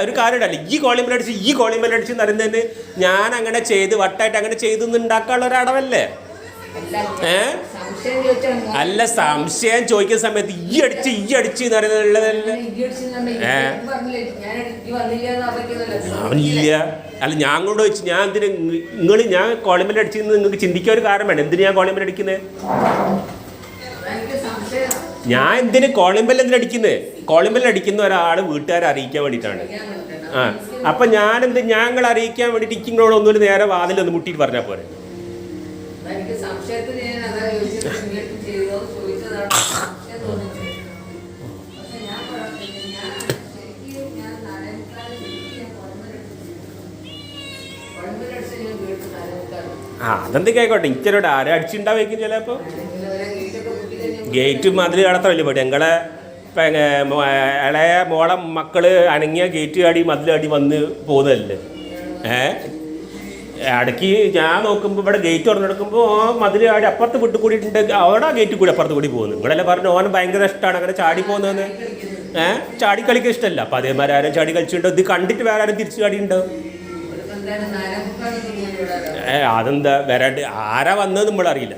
ഒരു കാര്യം ഉണ്ടല്ലോ, ഈ കോളിമ്പലടിച്ച് ഈ കോളിമ്പലടിച്ച് എന്ന് പറയുന്നതിന് ഞാൻ അങ്ങനെ ചെയ്ത് വട്ടായിട്ട് അങ്ങനെ ചെയ്തു ഉണ്ടാക്കാനുള്ള ഒരടവല്ലേ? അല്ല, സംശയം ചോദിക്കുന്ന സമയത്ത് ഈ അടിച്ച് എന്ന് പറയുന്നുള്ളതല്ലേ? അവനില്ല. അല്ല, ഞാൻ കൊണ്ട് വെച്ച് ഞാൻ എന്തിന് ഞാൻ കോളിമ്പൽ അടിച്ചെന്ന് നിങ്ങൾക്ക് ചിന്തിക്കാൻ ഒരു കാരണം വേണം. എന്തിനു ഞാൻ കോളിമ്പൽ അടിക്കുന്നത്? ഞാൻ എന്തിന് കോളിമ്പൽ എന്തിനടിക്കുന്നത്? കോളിമ്പൽ അടിക്കുന്ന ഒരാൾ വീട്ടുകാരെ അറിയിക്കാൻ വേണ്ടിയിട്ടാണ്. അപ്പം ഞാനെന്ത് ഞങ്ങൾ അറിയിക്കാൻ വേണ്ടിയിട്ട് ഇക്കിങ്ങളോട് ഒന്നുമില്ല, നേരെ വാതിലൊന്ന് മുട്ടിയിട്ട് പറഞ്ഞാൽ പോരെ. അതെന്തൊക്കെ ആയിക്കോട്ടെ, ഇച്ചരോട് ആരും അടിച്ചുണ്ടാവേക്കും ചിലപ്പോൾ. ഗേറ്റ് മതിൽ കടത്തല്ലേ പറ്റി ഞങ്ങളെ ഇളയ മോളെ മക്കള് അനങ്ങിയ ഗേറ്റ് ചാടി മതിലാടി വന്ന് പോകുന്നതല്ലേ. ഇടയ്ക്ക് ഞാൻ നോക്കുമ്പോൾ ഇവിടെ ഗേറ്റ് തുറന്നെടുക്കുമ്പോൾ മതിൽ ചാടി അപ്പുറത്ത് വിട്ട് കൂടിയിട്ടുണ്ട്, അവിടെ ഗേറ്റ് കൂടി അപ്പുറത്ത് കൂടി പോകുന്നു. നിങ്ങളെല്ലാം പറഞ്ഞു ഓന് ഭയങ്കര ഇഷ്ടമാണ് അങ്ങനെ ചാടി പോകുന്നതെന്ന്. ചാടി കളിക്കാൻ ഇഷ്ടമല്ല. അപ്പം അതേമാതിരി ആരും ചാടി കളിച്ചിട്ടുണ്ടോ? ഇത് കണ്ടിട്ട് വേറെ ആരും തിരിച്ചു ചാടി ഉണ്ടോ? അതെന്താ വരാണ്ട് ആരാ വന്നത് നമ്മളറിയില്ല.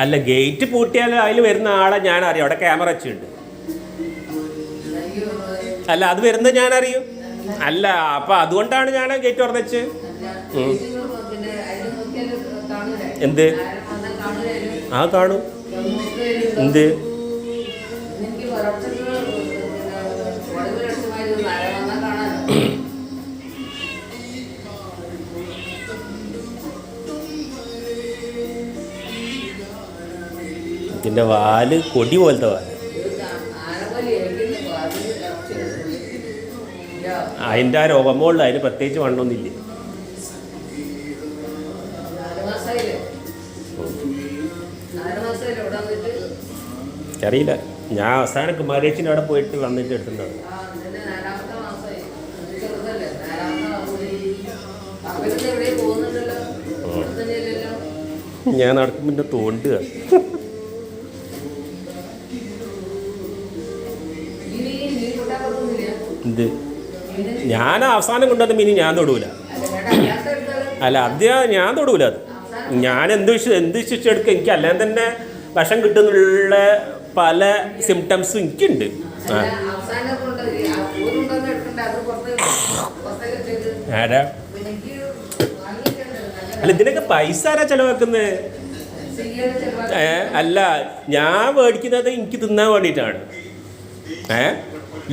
അല്ല, ഗേറ്റ് പൂട്ടിയാൽ അതിൽ വരുന്ന ആളെ ഞാൻ അറിയാം. അവിടെ ക്യാമറ വെച്ചിട്ടുണ്ട്. അല്ല, അത് വരുന്നത് ഞാൻ അറിയും. അല്ല, അപ്പം അതുകൊണ്ടാണ് ഞാൻ ഗേറ്റ് തുറന്നുവെച്ച്. എന്ത് കാണും? എന്ത് ഇതിൻ്റെ വാല് കൊടി പോലത്തെ വാല്. അതിൻ്റെ ആ രോഗമുള്ള അതിന് പ്രത്യേകിച്ച് വണ്ണമൊന്നുമില്ല. അറിയില്ല, ഞാൻ അവസാനം കുമാരേച്ചിൻ്റെ അവിടെ പോയിട്ട് വന്നിട്ട് എടുത്തിട്ടുണ്ടാവും. ഞാൻ നടക്കും പിന്നെ തോണ്ടുക. ഇത് ഞാൻ അവസാനം കൊണ്ടുവന്ന മീൻ ഞാൻ തൊടൂല. അല്ല, അത് ഞാൻ തൊടൂല. അത് ഞാൻ എന്ത് വിശ്വസിച്ചെടുക്കുക. എനിക്ക് അല്ലാതെ തന്നെ വിഷം കിട്ടുന്നുള്ള പല സിംറ്റംസും എനിക്കുണ്ട്. ആരാ? അല്ല, ഇതിനൊക്കെ പൈസ ആരാ ചെലവാക്കുന്നത്? അല്ല, ഞാൻ മേടിക്കുന്നത് എനിക്ക് തിന്നാൻ വേണ്ടിയിട്ടാണ്.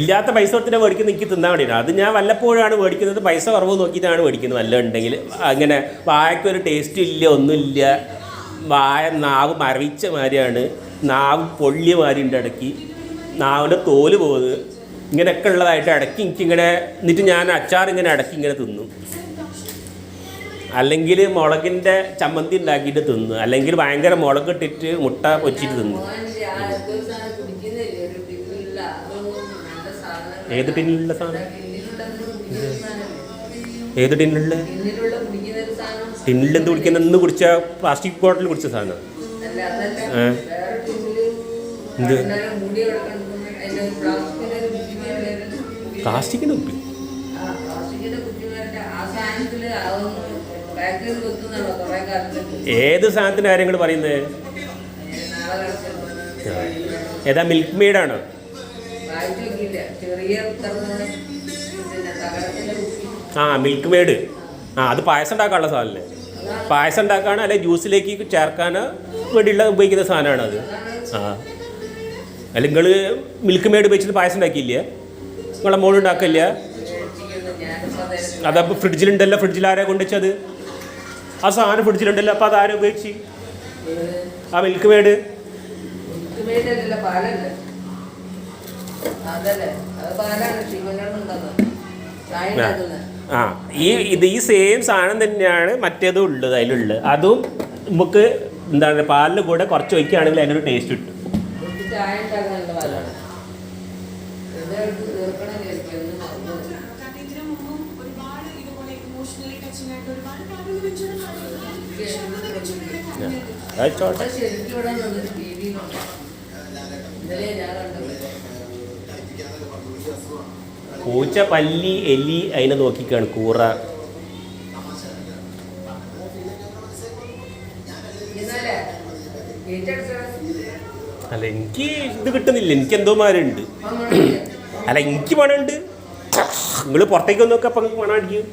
ഇല്ലാത്ത പൈസ കൊടുത്തിട്ട് മേടിക്കുന്നത് എനിക്ക് തിന്നാൻ വേണ്ടിയിട്ടാണ്. അത് ഞാൻ വല്ലപ്പോഴാണ് മേടിക്കുന്നത്. പൈസ കുറവ് നോക്കിയിട്ടാണ് മേടിക്കുന്നത്. വല്ല ഉണ്ടെങ്കിൽ അങ്ങനെ വായക്കൊരു ടേസ്റ്റ് ഇല്ല, ഒന്നുമില്ല. വായ നാവ് മരവിച്ച മാതിരിയാണ്, നാവ് പൊള്ളിയ മാതിരി ഉണ്ട്. ഇടയ്ക്ക് നാവിൻ്റെ തോല് പോകുന്നത് ഇങ്ങനെയൊക്കെ ഉള്ളതായിട്ട് ഇടയ്ക്ക് എനിക്കിങ്ങനെ. എന്നിട്ട് ഞാൻ അച്ചാർ ഇങ്ങനെ ഇടയ്ക്ക് ഇങ്ങനെ തിന്നും. അല്ലെങ്കിൽ മുളകിൻ്റെ ചമ്മന്തി ഉണ്ടാക്കിയിട്ട് തിന്നു, അല്ലെങ്കിൽ ഭയങ്കര മുളക് ഇട്ടിട്ട് മുട്ട പൊച്ചിട്ട് തിന്നു. ഏത് ടിന്നിലുള്ള സാധനം? ഏത് ടിന്നിലുള്ള? ടിന്നിൽ എന്ത് കുടിക്കുന്ന? ഇന്ന് കുടിച്ച പ്ലാസ്റ്റിക് ബോട്ടിൽ കുടിച്ച സാധനം. എന്ത് പ്ലാസ്റ്റിക്കിൻ്റെ കുപ്പി? ഏത് സാധനത്തിൻ്റെ കാര്യങ്ങൾ പറയുന്നത്? ഏതാ? മിൽക്ക് മെയ്ഡാണോ? Milkmaid. അത് പായസം ഉണ്ടാക്കാനുള്ള സാധനമല്ലേ? പായസം ഉണ്ടാക്കാനോ അല്ലെങ്കിൽ ജ്യൂസിലേക്ക് ചേർക്കാനോ വേണ്ടിയുള്ള ഉപയോഗിക്കുന്ന സാധനമാണ് അത്. അല്ല, നിങ്ങൾ മിൽക്ക് മെയ്ഡ് വെച്ചിട്ട് പായസം ഉണ്ടാക്കിയില്ലേ? നിങ്ങളെ മോൾ ഉണ്ടാക്കില്ല? അതപ്പോൾ ഫ്രിഡ്ജിലുണ്ടല്ലോ. ഫ്രിഡ്ജിൽ ആരാ കൊണ്ടുവച്ചത്? ആ സാധനം ഫ്രിഡ്ജിലുണ്ടല്ലോ. അപ്പോൾ അതാരും ഉപയോഗിച്ച് ആ മിൽക്ക് മെയ്ഡ്? ഈ സെയിം സാധനം തന്നെയാണ് മറ്റേതും ഉള്ളത്. അതിലുള്ളത് അതും നമുക്ക് എന്താണ് പാലിന് കൂടെ കുറച്ച് ഒഴിക്കുകയാണെങ്കിൽ അതിനൊരു ടേസ്റ്റ് കിട്ടും. ഇമോഷണലി ടച്ചിങ് ആയിട്ട് ഒരുപാട് കാര്യങ്ങൾ വെച്ചിട്ടുണ്ട്. പക്ഷെ അങ്ങനെ വെച്ചിട്ടുണ്ട് കാര്യമായിട്ട്. ആയിക്കോട്ടെ. ശരിക്കും ഇവിടെ നിന്നൊരു ടിവിയിലുണ്ട്. ഇന്നലെ ഞാൻ കണ്ടത്. പൂച്ച, പല്ലി, എലി അതിനെ നോക്കിക്കാണ് കൂറ. ഇന്നലെ ഗേറ്റ് അടിച്ചത് അല്ല എനിക്ക് ഇത് കിട്ടുന്നില്ല, എനിക്ക് എന്തോ മാരുണ്ട്. അല്ല എനിക്ക് പണമുണ്ട്. നിങ്ങൾ പുറത്തേക്ക് വന്ന് നോക്കാം, അപ്പം നിങ്ങൾക്ക് പണം അടിക്കും.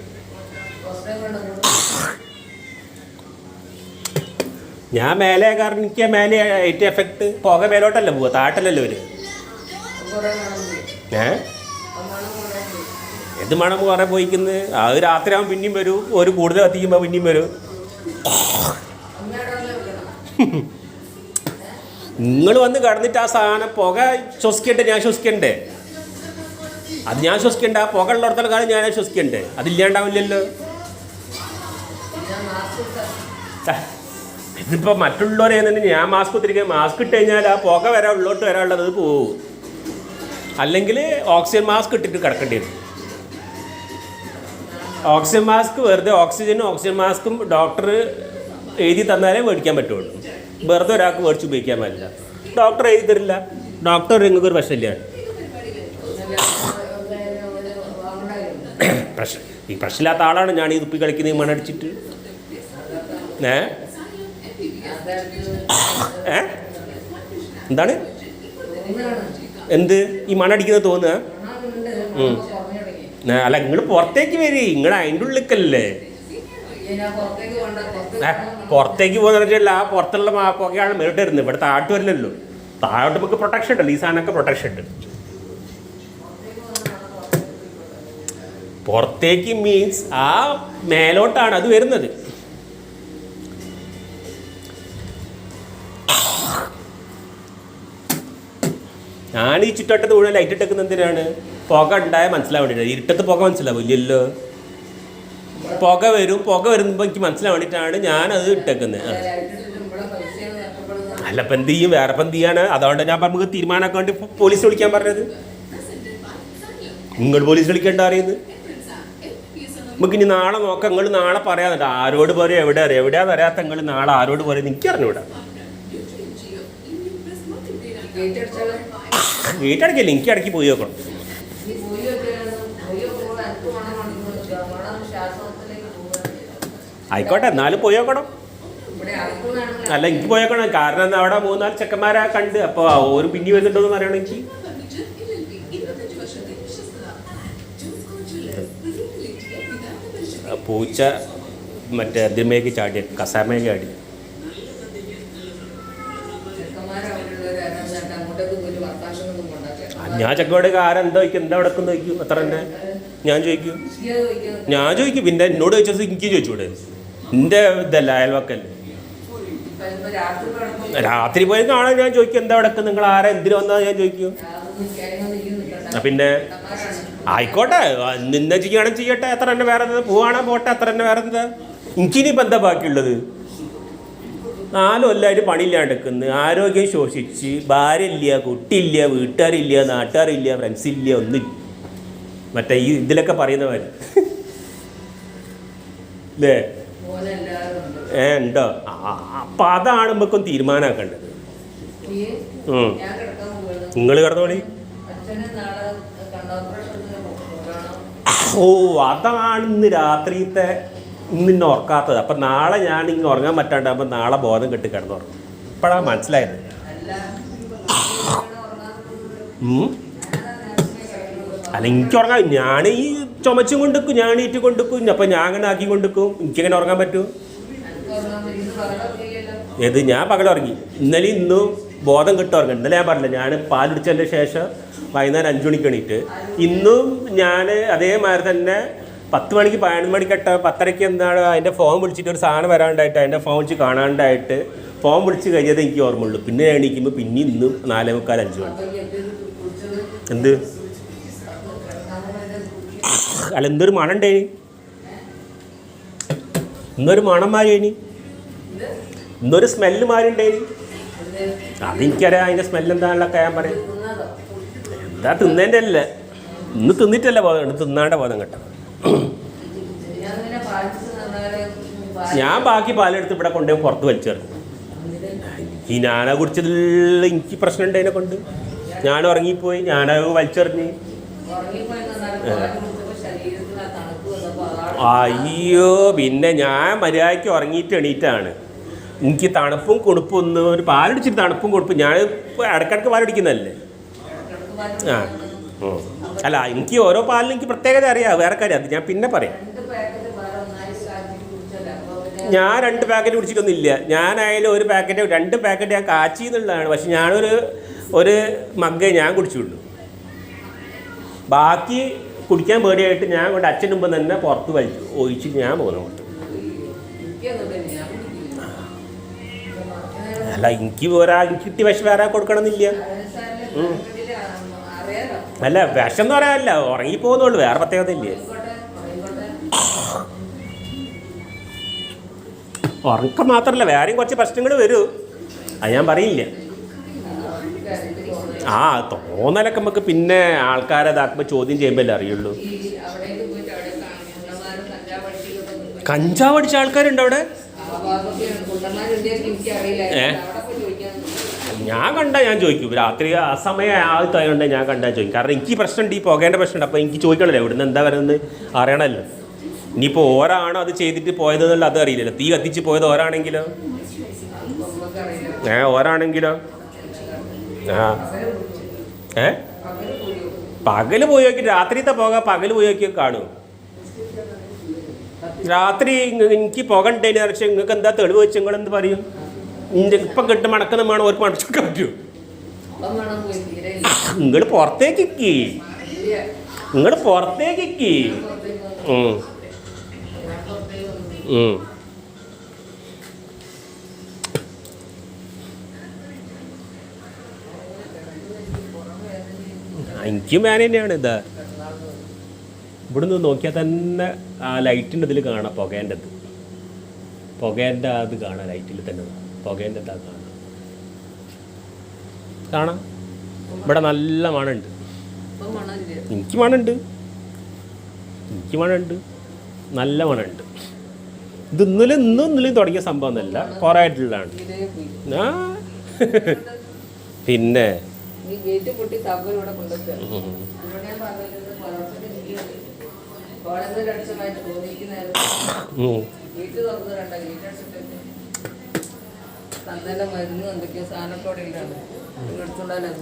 ഞാൻ മേലെ കാരണം എനിക്ക് മേലെ ഏറ്റവും എഫക്റ്റ് പുക മേലോട്ടല്ല പോവുക, താട്ടല്ലല്ലോ ഒരു എന്ത് മണം കുറേ പോയിക്കുന്നത്. അത് രാത്രി ആകുമ്പോൾ പിന്നെയും വരും, ഒരു കൂടുതൽ കത്തിക്കുമ്പോൾ പിന്നെയും വരും. നിങ്ങൾ വന്ന് കടന്നിട്ട് ആ സാധനം പുക ശ്വസിക്കണ്ടേ, ഞാൻ ശ്വസിക്കണ്ടേ? അത് ഞാൻ ശ്വസിക്കണ്ട, ആ പുക ഉള്ളിടത്തോളം കാലം ഞാനേ ശ്വസിക്കണ്ടേ? അതില്ലാണ്ടാവില്ലല്ലോ. ഇതിപ്പോൾ മറ്റുള്ളവരെ തന്നെ ഞാൻ മാസ്ക് കുത്തിരിക്കുക, മാസ്ക് ഇട്ട് കഴിഞ്ഞാൽ ആ പുക വരാൻ ഉള്ളോട്ട് വരാനുള്ളത് പോവും. അല്ലെങ്കിൽ ഓക്സിജൻ മാസ്ക് ഇട്ടിട്ട് കിടക്കേണ്ടി വരും. ഓക്സിജൻ മാസ്ക് വെറുതെ ഓക്സിജൻ മാസ്കും ഡോക്ടർ എഴുതി തന്നാലേ മേടിക്കാൻ പറ്റുള്ളൂ. വെറുതെ ഒരാൾക്ക് മേടിച്ച് ഉപയോഗിക്കാൻ പറ്റില്ല. ഡോക്ടർ എഴുതി തരില്ല. ഡോക്ടർ നിങ്ങൾക്ക് ഒരു പ്രശ്നമില്ല. ഈ പ്രശ്നമില്ലാത്ത ആളാണ് ഞാൻ ഈ തുപ്പി കളിക്കുന്നത് മണടിച്ചിട്ട്. എന്താണ് എന്ത് ഈ മണടിക്കുന്നത് തോന്നുക? അല്ല നിങ്ങൾ പുറത്തേക്ക് വരി, നിങ്ങൾ അതിൻ്റെ ഉള്ളിക്കല്ലേ. പുറത്തേക്ക് പോകുന്നില്ല, ആ പുറത്തുള്ള പുകയാണ് മേട്ട് വരുന്നത്. ഇവിടെ താഴോട്ട് വരില്ലല്ലോ. താഴോട്ട് നമുക്ക് പ്രൊട്ടക്ഷൻ ഉണ്ടല്ലോ, ഈ സാധനമൊക്കെ പ്രൊട്ടക്ഷൻ ഉണ്ട്. പുറത്തേക്ക് മീൻസ് ആ മേലോട്ടാണ് അത് വരുന്നത്. ഞാൻ ഈ ചുറ്റട്ടത്ത് മുഴുവൻ ലൈറ്റ് ഇട്ടേക്കുന്നത് എന്തിനാണ്? പുക ഉണ്ടായാൽ മനസ്സിലാൻ വേണ്ടിയിട്ടാണ്. ഇരുട്ടത്ത് പുക മനസ്സിലാവില്ലല്ലോ. പുക വരുമ്പോൾ എനിക്ക് മനസ്സിലാൻ വേണ്ടിയിട്ടാണ് ഞാനത് ഇട്ടേക്കുന്നത്. അല്ല ഇപ്പം എന്ത് ചെയ്യും, വേറെ ഇപ്പം എന്ത് ചെയ്യാണ്? അതുകൊണ്ട് ഞാൻ നമുക്ക് തീരുമാനമൊക്കെ വേണ്ടി പോലീസ് വിളിക്കാൻ പറഞ്ഞത്. നിങ്ങൾ പോലീസ് വിളിക്കേണ്ട അറിയുന്നത്. നമുക്ക് ഇനി നാളെ നോക്കാം. നിങ്ങൾ നാളെ പറയാന്നുണ്ട്. ആരോട് പറയും, എവിടെയാണെന്ന് അറിയാത്ത നിങ്ങൾ നാളെ ആരോട് പറയും എനിക്ക് അറിഞ്ഞൂടാ. ഗേറ്റ് അടയ്ക്കല്ലേ, എനിക്ക് ഇടയ്ക്ക് പോയി നോക്കണം. ആയിക്കോട്ടെ, എന്നാലും പോയി നോക്കണം. അല്ല എനിക്ക് പോയി നോക്കണം. കാരണം അവിടെ 3-4 ചെക്കന്മാരെ കണ്ട്. അപ്പോൾ ഒരു പിന്നെ വരുന്നുണ്ടോയെന്ന് അറിയണം എനിക്ക്. പൂച്ച മറ്റേ അതിമേക്ക് ചാടി, കസാമേക്ക് ചാടി. ഞാൻ ചെക്കോടെ ആരെന്താ ചോദിക്കും, എന്താ അവിടെ ചോദിക്കും, അത്ര തന്നെ ഞാൻ ചോദിക്കും. പിന്നെ എന്നോട് ചോദിച്ചത് എനിക്ക് ചോദിച്ചൂടെ? എൻ്റെ ഇതല്ല, അയൽവക്കല്ലേ. രാത്രി പോയി കാണാൻ ഞാൻ ചോദിക്കും, എന്താ അവിടെ നിങ്ങൾ ആരാ എന്തിനു വന്നാൽ ഞാൻ ചോദിക്കും. പിന്നെ ആയിക്കോട്ടെ, നിന്നെ ചെയ്യുകയാണെങ്കിൽ ചെയ്യട്ടെ, എത്ര തന്നെ വേറെ എന്താ, പോവാണോ പോട്ടെ, എത്ര തന്നെ വേറെ എന്താ. എനിക്കിനിയിപ്പോൾ എന്താ ബാക്കിയുള്ളത്? 4 കൊല്ലമായിട്ട് പണിയില്ലാണ്ട് നിൽക്കുന്നത്, ആരോഗ്യം ശോഷിച്ച്, ഭാര്യ ഇല്ല, കുട്ടിയില്ല, വീട്ടുകാരില്ല, നാട്ടുകാരില്ല, ഫ്രണ്ട്സില്ല, ഒന്നും. മറ്റേ ഈ ഇതിലൊക്കെ പറയുന്നവര് അല്ലേ? ഉണ്ടോ? അപ്പം അതാണ് നമുക്കൊന്ന് തീരുമാനമാക്കേണ്ടത്. നിങ്ങൾ കിടന്നോളി. ഓ, അതാണ് ഇന്ന് രാത്രിത്തെ ഇന്ന് ഉറക്കാത്തത്. അപ്പം നാളെ ഞാൻ ഇങ്ങനെ ഉറങ്ങാൻ പറ്റാണ്ടാകുമ്പോൾ നാളെ ബോധം കെട്ടി കിടന്നുറങ്ങും. ഇപ്പോഴാണ് മനസ്സിലായത്. അല്ല എനിക്ക് ഉറങ്ങാൻ, ഞാൻ ഈ ചുമച്ചും കൊണ്ടിരിക്കും, ഞാൻ ഈറ്റ് കൊണ്ടിരിക്കും. അപ്പം ഞാൻ അങ്ങനെ ആക്കി കൊണ്ടിരിക്കും. എനിക്കെങ്ങനെ ഉറങ്ങാൻ പറ്റും? ഏത് ഞാൻ പകലുറങ്ങി. ഇന്നലെ ഇന്നും ബോധം കിട്ടി ഉറങ്ങി. ഇന്നലെ ഞാൻ പറഞ്ഞില്ല, ഞാൻ പാലുടിച്ചതിൻ്റെ ശേഷം വൈകുന്നേരം 5 മണിക്ക് എണീറ്റ്. ഇന്നും ഞാൻ അതേമാതിരി തന്നെ 10 മണിക്ക് 11 മണിക്കട്ട 10:30 എന്താണ് അതിൻ്റെ ഫോൺ വിളിച്ചിട്ട് ഒരു സാധനം വരാണ്ടായിട്ട് അതിൻ്റെ ഫോൺ വിളിച്ച് കാണാണ്ടായിട്ട് ഫോൺ വിളിച്ച് കഴിഞ്ഞതേ എനിക്ക് ഓർമ്മയുള്ളൂ. പിന്നെ എണീക്കുമ്പോൾ പിന്നെ ഇന്നും 4:45 മണി. എന്ത് അല്ല, എന്തൊരു മണം ഉണ്ടേനി, ഇന്നൊരു മണം മാറിയേനി, ഇന്നൊരു സ്മെല്ല് മാറി ഉണ്ടേനി. അതെനിക്കറിയാം, അതിൻ്റെ സ്മെല്ല് എന്താണല്ലൊക്കെ ഞാൻ പറയും. എന്താ തിന്നേൻ്റെ അല്ലേ, ഇന്ന് തിന്നിട്ടല്ലേ ബോധം, തിന്നാണ്ട ബോധം കേട്ടോ. ഞാൻ ബാക്കി പാലെടുത്ത് ഇവിടെ കൊണ്ടുപോയി പുറത്ത് വലിച്ചെറിഞ്ഞു. ഈ ഞാനാ കുടിച്ചതിൽ എനിക്ക് പ്രശ്നം ഉണ്ടതിനെ കൊണ്ട് ഞാൻ ഉറങ്ങിപ്പോയി, ഞാനത് വലിച്ചെറിഞ്ഞ്. അയ്യോ പിന്നെ ഞാൻ മര്യാദയ്ക്ക് ഉറങ്ങിയിട്ട് എണീറ്റാണ്. എനിക്ക് തണുപ്പും കൊടുപ്പും ഒന്ന് ഒരു പാലടിച്ചിട്ട് തണുപ്പും കൊടുപ്പും ഞാൻ ഇപ്പോൾ ഇടയ്ക്കിടയ്ക്ക് പാലടിക്കുന്നതല്ലേ. ആ അല്ല എനിക്ക് ഓരോ പാലിനും എനിക്ക് പ്രത്യേകത അറിയാം, വേറെ കാര്യം അത് ഞാൻ പിന്നെ പറയാം. ഞാൻ 2 പാക്കറ്റ് കുടിച്ചിട്ടൊന്നുമില്ല. ഞാനായാലും ഒരു പാക്കറ്റ് 2 പാക്കറ്റ് ഞാൻ കാച്ചി എന്നുള്ളതാണ്. പക്ഷെ ഒരു മഗ്ഗേ ഞാൻ കുടിച്ചുള്ളൂ. ബാക്കി കുടിക്കാൻ പേടിയായിട്ട് ഞാൻ കൊണ്ട് അച്ഛൻ്റെ മുമ്പ് തന്നെ പുറത്ത് വലിച്ചു ഒഴിച്ചിട്ട് ഞാൻ പോകുന്നു കൊണ്ട്. അല്ല എനിക്ക് എനിക്ക് കിട്ടി വിഷം വേറെ കൊടുക്കണമെന്നില്ല. അല്ല വിഷം എന്ന് പറയാനല്ല, ഉറങ്ങിപ്പോകുന്നുള്ളൂ, വേറെ പ്രത്യേകത ഇല്ലേ. ഉറക്കം മാത്രമല്ല വേറെയും കുറച്ച് പ്രശ്നങ്ങൾ വരും, അത് ഞാൻ പറയില്ല. ആ തോന്നലൊക്കെ നമുക്ക് പിന്നെ ആൾക്കാരെ ഇതാക്കുമ്പോൾ ചോദ്യം ചെയ്യുമ്പോഴല്ലേ അറിയുള്ളൂ. കഞ്ചാവ് അടിച്ച ആൾക്കാരുണ്ട് അവിടെ. ഞാൻ ചോദിക്കും രാത്രി ആ സമയം ആദ്യത്തായതുകൊണ്ട് ഞാൻ കണ്ടാൽ ചോദിക്കും. കാരണം എനിക്ക് പ്രശ്നമുണ്ട്, ഈ പുകേണ്ട പ്രശ്നമുണ്ട്. അപ്പോൾ എനിക്ക് ചോദിക്കണല്ലോ ഇവിടുന്ന് എന്താ വരുന്നത് അറിയണമല്ലോ. ഇനിയിപ്പോൾ ഓരാണോ അത് ചെയ്തിട്ട് പോയതെന്നുള്ള അത് അറിയില്ലല്ലോ. തീ കത്തിച്ച് പോയത് ഓരാണെങ്കിലോ ഓരാണെങ്കിലോ പകല് പോയി നോക്കി രാത്രിത്തെ പോകാം. പകല് പോയി നോക്കി കാണും. രാത്രി എനിക്ക് പോകണ്ടതിന് പക്ഷേ നിങ്ങൾക്ക് എന്താ തെളിവ് വെച്ച് നിങ്ങളെന്ത് പറയും? ഇപ്പം കിട്ടും മണക്കുന്ന വേണം അവർക്ക് മണച്ചൊക്കെ പറ്റുമോ? നിങ്ങൾ പുറത്തേക്ക് എനിക്കും വേന തന്നെയാണ്. ഇതാ ഇവിടുന്ന് നോക്കിയാൽ തന്നെ ആ ലൈറ്റിൻ്റെ ഇതിൽ കാണാം പുകേൻ്റെ അത് കാണാം. ലൈറ്റിൽ തന്നെ പുകേൻ്റെ അത് കാണാം. ഇവിടെ നല്ല മണമുണ്ട്. എനിക്ക് മണമുണ്ട് നല്ല മണമുണ്ട്. ഇത് ഇന്നലെയും തുടങ്ങിയ സംഭവം എന്നല്ല, കുറേ ആയിട്ടുള്ളതാണ്. പിന്നെ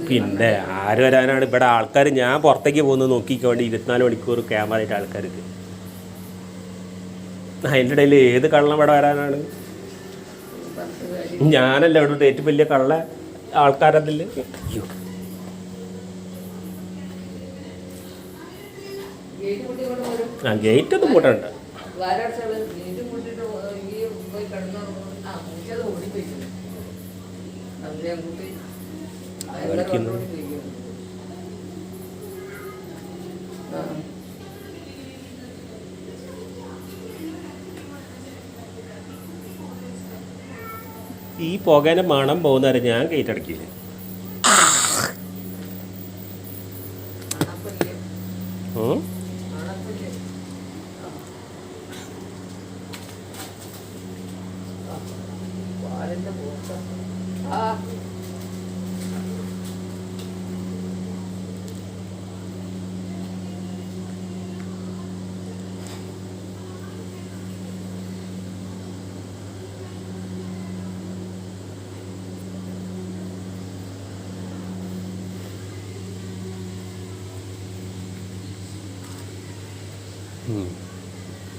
പിന്നെ ആര് വരാനാണ് ഇവിടെ ആൾക്കാർ? ഞാൻ പുറത്തേക്ക് പോകുന്നത് നോക്കിക്കോണ്ടി 24 മണിക്കൂർ ക്യാമറ ആയിട്ട് ആൾക്കാർക്ക്. അതിൻ്റെ ഇടയിൽ ഏത് കള്ളം ഇവിടെ വരാനാണ്? ഞാനല്ല ഇവിടെ ഏറ്റവും വലിയ കള്ള ആൾക്കാരതിൽ. ആ ഗേറ്റ് ഒന്നും കൂട്ടണ്ട. ഈ പുകേനെ മണം പോകുന്നവരെ ഞാൻ ഗേറ്റ് അടക്കില്ല.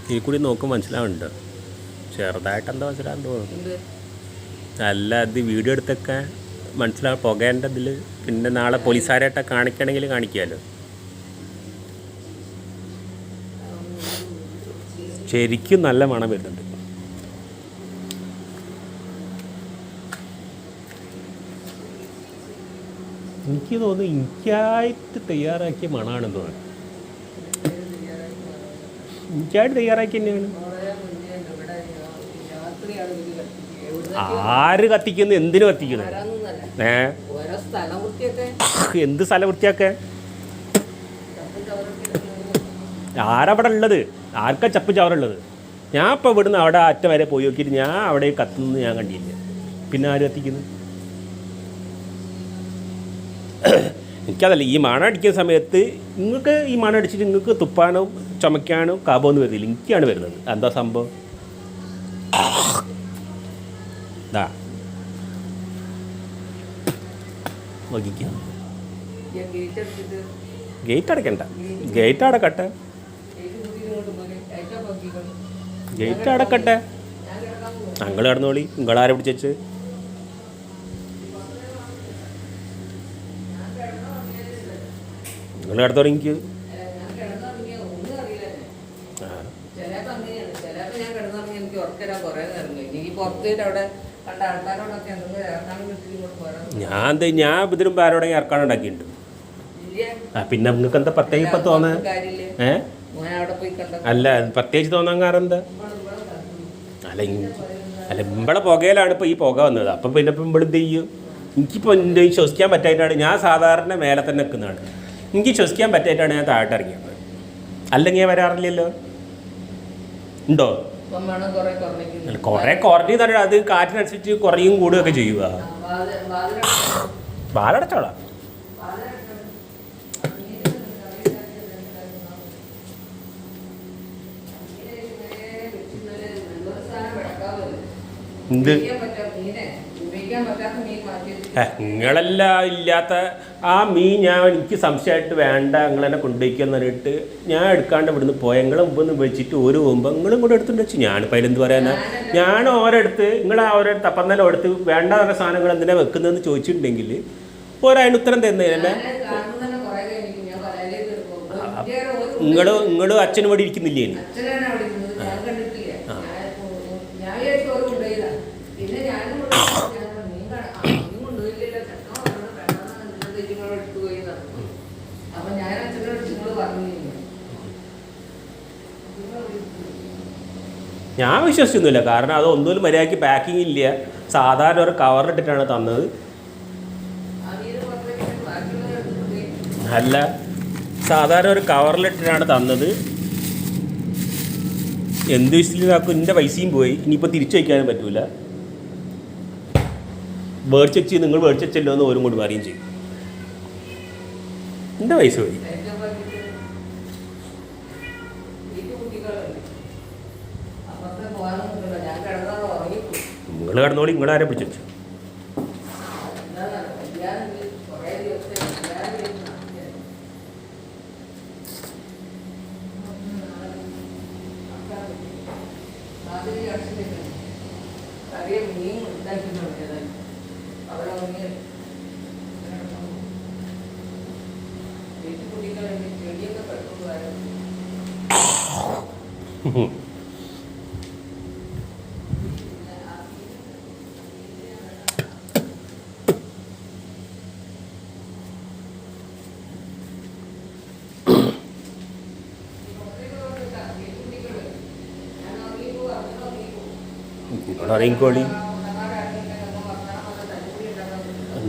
ഇതിൽ കൂടി നോക്കും മനസ്സിലാവുന്നുണ്ട്. ചെറുതായിട്ട് എന്താ മനസ്സിലാകാൻ തോന്നുന്നു. അല്ല അത് വീഡിയോ എടുത്തൊക്കെ മനസ്സിലാവും പുകേണ്ടതിൽ. പിന്നെ നാളെ പോലീസുകാരായിട്ടൊക്കെ കാണിക്കണമെങ്കിൽ കാണിക്കാമല്ലോ. ശരിക്കും നല്ല മണം വരുന്നുണ്ട്. എനിക്ക് തോന്നുന്നു എനിക്കായിട്ട് തയ്യാറാക്കിയ മണമാണെന്ന് തോന്നുന്നു. എനിക്കായിട്ട് തയ്യാറാക്കി തന്നെയാണ്. ആര് കത്തിക്കുന്നു? എന്തിനു കത്തിക്കുന്നത്? എന്ത് സ്ഥലം വൃത്തിയാക്കെ? ആരവിടെ ഉള്ളത്? ആർക്കാ ചപ്പ് ചവറുള്ളത്? ഞാൻ ഇപ്പോൾ ഇവിടുന്ന് അവിടെ അറ്റം വരെ പോയി നോക്കിയിട്ട് ഞാൻ അവിടെ കത്തുന്നത് ഞാൻ കണ്ടില്ല. പിന്നെ ആര് കത്തിക്കുന്നു? എനിക്കതല്ല, ഈ മണം അടിക്കുന്ന സമയത്ത് നിങ്ങൾക്ക് ഈ മണം അടിച്ചിട്ട് നിങ്ങൾക്ക് തുപ്പാനോ ചുമയ്ക്കാനോ കാബോന്ന് വരുന്നില്ല. എനിക്കാണ് വരുന്നത്. എന്താ സംഭവം? ഇതാ നോക്കിക്കാം. ഗേറ്റ് അടയ്ക്കണ്ട, ഗേറ്റ് അടക്കട്ടെ, ഗേറ്റ് അടക്കട്ടെ. ഞങ്ങൾ കിടന്നോളി, നിങ്ങളാരെ പിടിച്ചു? നിങ്ങൾ കിടന്നോളി. എനിക്ക് ഞാൻ ഇതിനും ആരോടെ ഇറക്കാൻ ഉണ്ടാക്കിയിട്ടുണ്ട്. പിന്നെ നിങ്ങൾക്ക് എന്താ പ്രത്യേകിച്ച് ഇപ്പം തോന്നുന്നത്? അല്ല പ്രത്യേകിച്ച് തോന്നാൻ കാരണം എന്താ? അല്ല ഇമ്പളെ പുകയിലാണ് ഇപ്പോൾ ഈ പുക വന്നത്. അപ്പം പിന്നെ ഇപ്പം ഇവിടെ എന്ത് ചെയ്യും? എനിക്കിപ്പോൾ എൻ്റെ ശ്വസിക്കാൻ പറ്റായിട്ടാണ്. ഞാൻ സാധാരണ മേലെ തന്നെ നിൽക്കുന്നതാണ്. എനിക്ക് ശ്വസിക്കാൻ പറ്റായിട്ടാണ് ഞാൻ താഴോട്ട് ഇറങ്ങിയത്. അല്ലെങ്കിൽ വരാറില്ലല്ലോ. ഉണ്ടോ? കുറേ കുറഞ്ഞു തന്നെ. അത് കാറ്റിനനുസരിച്ച് കുറയും കൂടുകയൊക്കെ ചെയ്യുക. വാലടച്ചോളാം. എന്ത് നിങ്ങളെല്ലാം ഇല്ലാത്ത ആ മീൻ എനിക്ക് സംശയമായിട്ട് വേണ്ട, നിങ്ങളെന്നെ കൊണ്ടുപോയിക്കാന്ന് പറഞ്ഞിട്ട് ഞാൻ എടുക്കാണ്ട് ഇവിടുന്ന് പോയ നിങ്ങളെ മുമ്പ് വെച്ചിട്ട് ഒരു പോകുമ്പോൾ നിങ്ങളും കൂടെ എടുത്തുകൊണ്ട് വെച്ച് ഞാനിപ്പോൾ അതിലെന്ത് പറയാനാ? ഞാൻ ഓരോടുത്ത് നിങ്ങൾ ഓരോരുത്ത് അപ്പം തന്നെ എടുത്ത് വേണ്ട പറഞ്ഞ സാധനങ്ങൾ എന്തിനാ വെക്കുന്നതെന്ന് ചോദിച്ചിട്ടുണ്ടെങ്കിൽ ഒരതിന് ഉത്തരം തരുന്നതിനെ നിങ്ങളും അച്ഛനും ഇവിടെ ഇരിക്കുന്നില്ലേ? ഞാൻ വിശ്വസിച്ചൊന്നുമില്ല. കാരണം അതൊന്നും മര്യാദയ്ക്ക് പാക്കിംഗ് ഇല്ല. സാധാരണ ഒരു കവറിലിട്ടിട്ടാണ് തന്നത്. അല്ല, സാധാരണ ഒരു കവറിലിട്ടിട്ടാണ് തന്നത്. എന്ത് വിശ്വസിക്കും? എൻ്റെ പൈസയും പോയി. ഇനിയിപ്പോൾ തിരിച്ചു വയ്ക്കാനും പറ്റൂല. മേടിച്ചു നിങ്ങൾ മേടിച്ചല്ലോ എന്ന് ഓരും കൊണ്ട് പറയുകയും ചെയ്യും. എൻ്റെ പൈസ പോയി. നിങ്ങൾ കിടന്നോളി, നിങ്ങളാരെ പിടിച്ചു? ഇറങ്ങിക്കോളി.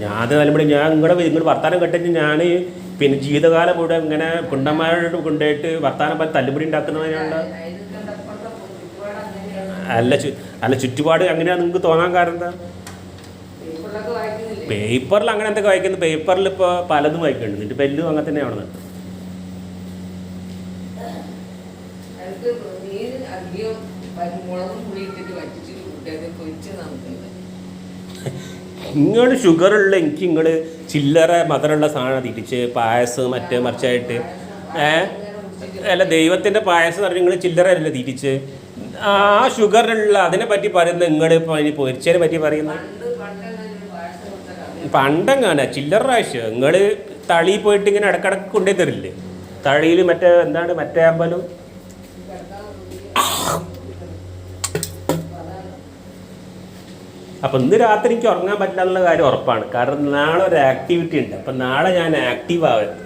ഞാൻ തലമുടി ഞാൻ നിങ്ങൾ വർത്താനം കെട്ടിട്ട് ഞാൻ പിന്നെ ജീവിതകാലം മുഴുവൻ ഇങ്ങനെ കുണ്ടന്മാരോട് കൊണ്ടുപോയിട്ട് വർത്താനം പറഞ്ഞ് തല്ലുപൊടി ഉണ്ടാക്കുന്നതിനുണ്ട്. അല്ല ചുറ്റുപാട് അങ്ങനെയാണ് നിങ്ങൾക്ക് തോന്നാൻ കാരണം എന്താ? പേപ്പറിൽ അങ്ങനെ എന്തൊക്കെ വായിക്കുന്നത്? പേപ്പറിൽ ഇപ്പോൾ പലതും വായിക്കുന്നുണ്ട്. എന്നിട്ട് പെല്ലും അങ്ങനെ തന്നെ ആവണം. നിങ്ങൾ ഷുഗറുള്ള എനിക്ക് നിങ്ങൾ ചില്ലറ മധുരമുള്ള സാധനം തിരിച്ച് പായസം മറ്റേ മറിച്ചായിട്ട് അല്ല ദൈവത്തിൻ്റെ പായസം പറഞ്ഞ് നിങ്ങൾ ചില്ലറ അല്ല തിരിച്ച് ആ ഷുഗറുള്ള അതിനെ പറ്റി പറയുന്നത് നിങ്ങൾ ഇപ്പോൾ ഇനി പൊരിച്ചതിനെ പറ്റി പറയുന്നത് പണ്ടെങ്ങാണ് ചില്ലറ പ്രാവശ്യം നിങ്ങൾ തളിയിൽ പോയിട്ട് ഇങ്ങനെ ഇടക്കിടക്ക് കൊണ്ടേ തരില്ലേ? തളിയിൽ മറ്റേ എന്താണ് മറ്റേ അമ്പലം അപ്പം ഇന്ന് രാത്രി എനിക്ക് ഉറങ്ങാൻ പറ്റില്ല എന്നുള്ള കാര്യം ഉറപ്പാണ്. കാരണം നാളെ ഒരു ആക്ടിവിറ്റി ഉണ്ട്. അപ്പം നാളെ ഞാൻ ആക്റ്റീവ് ആവരുത്.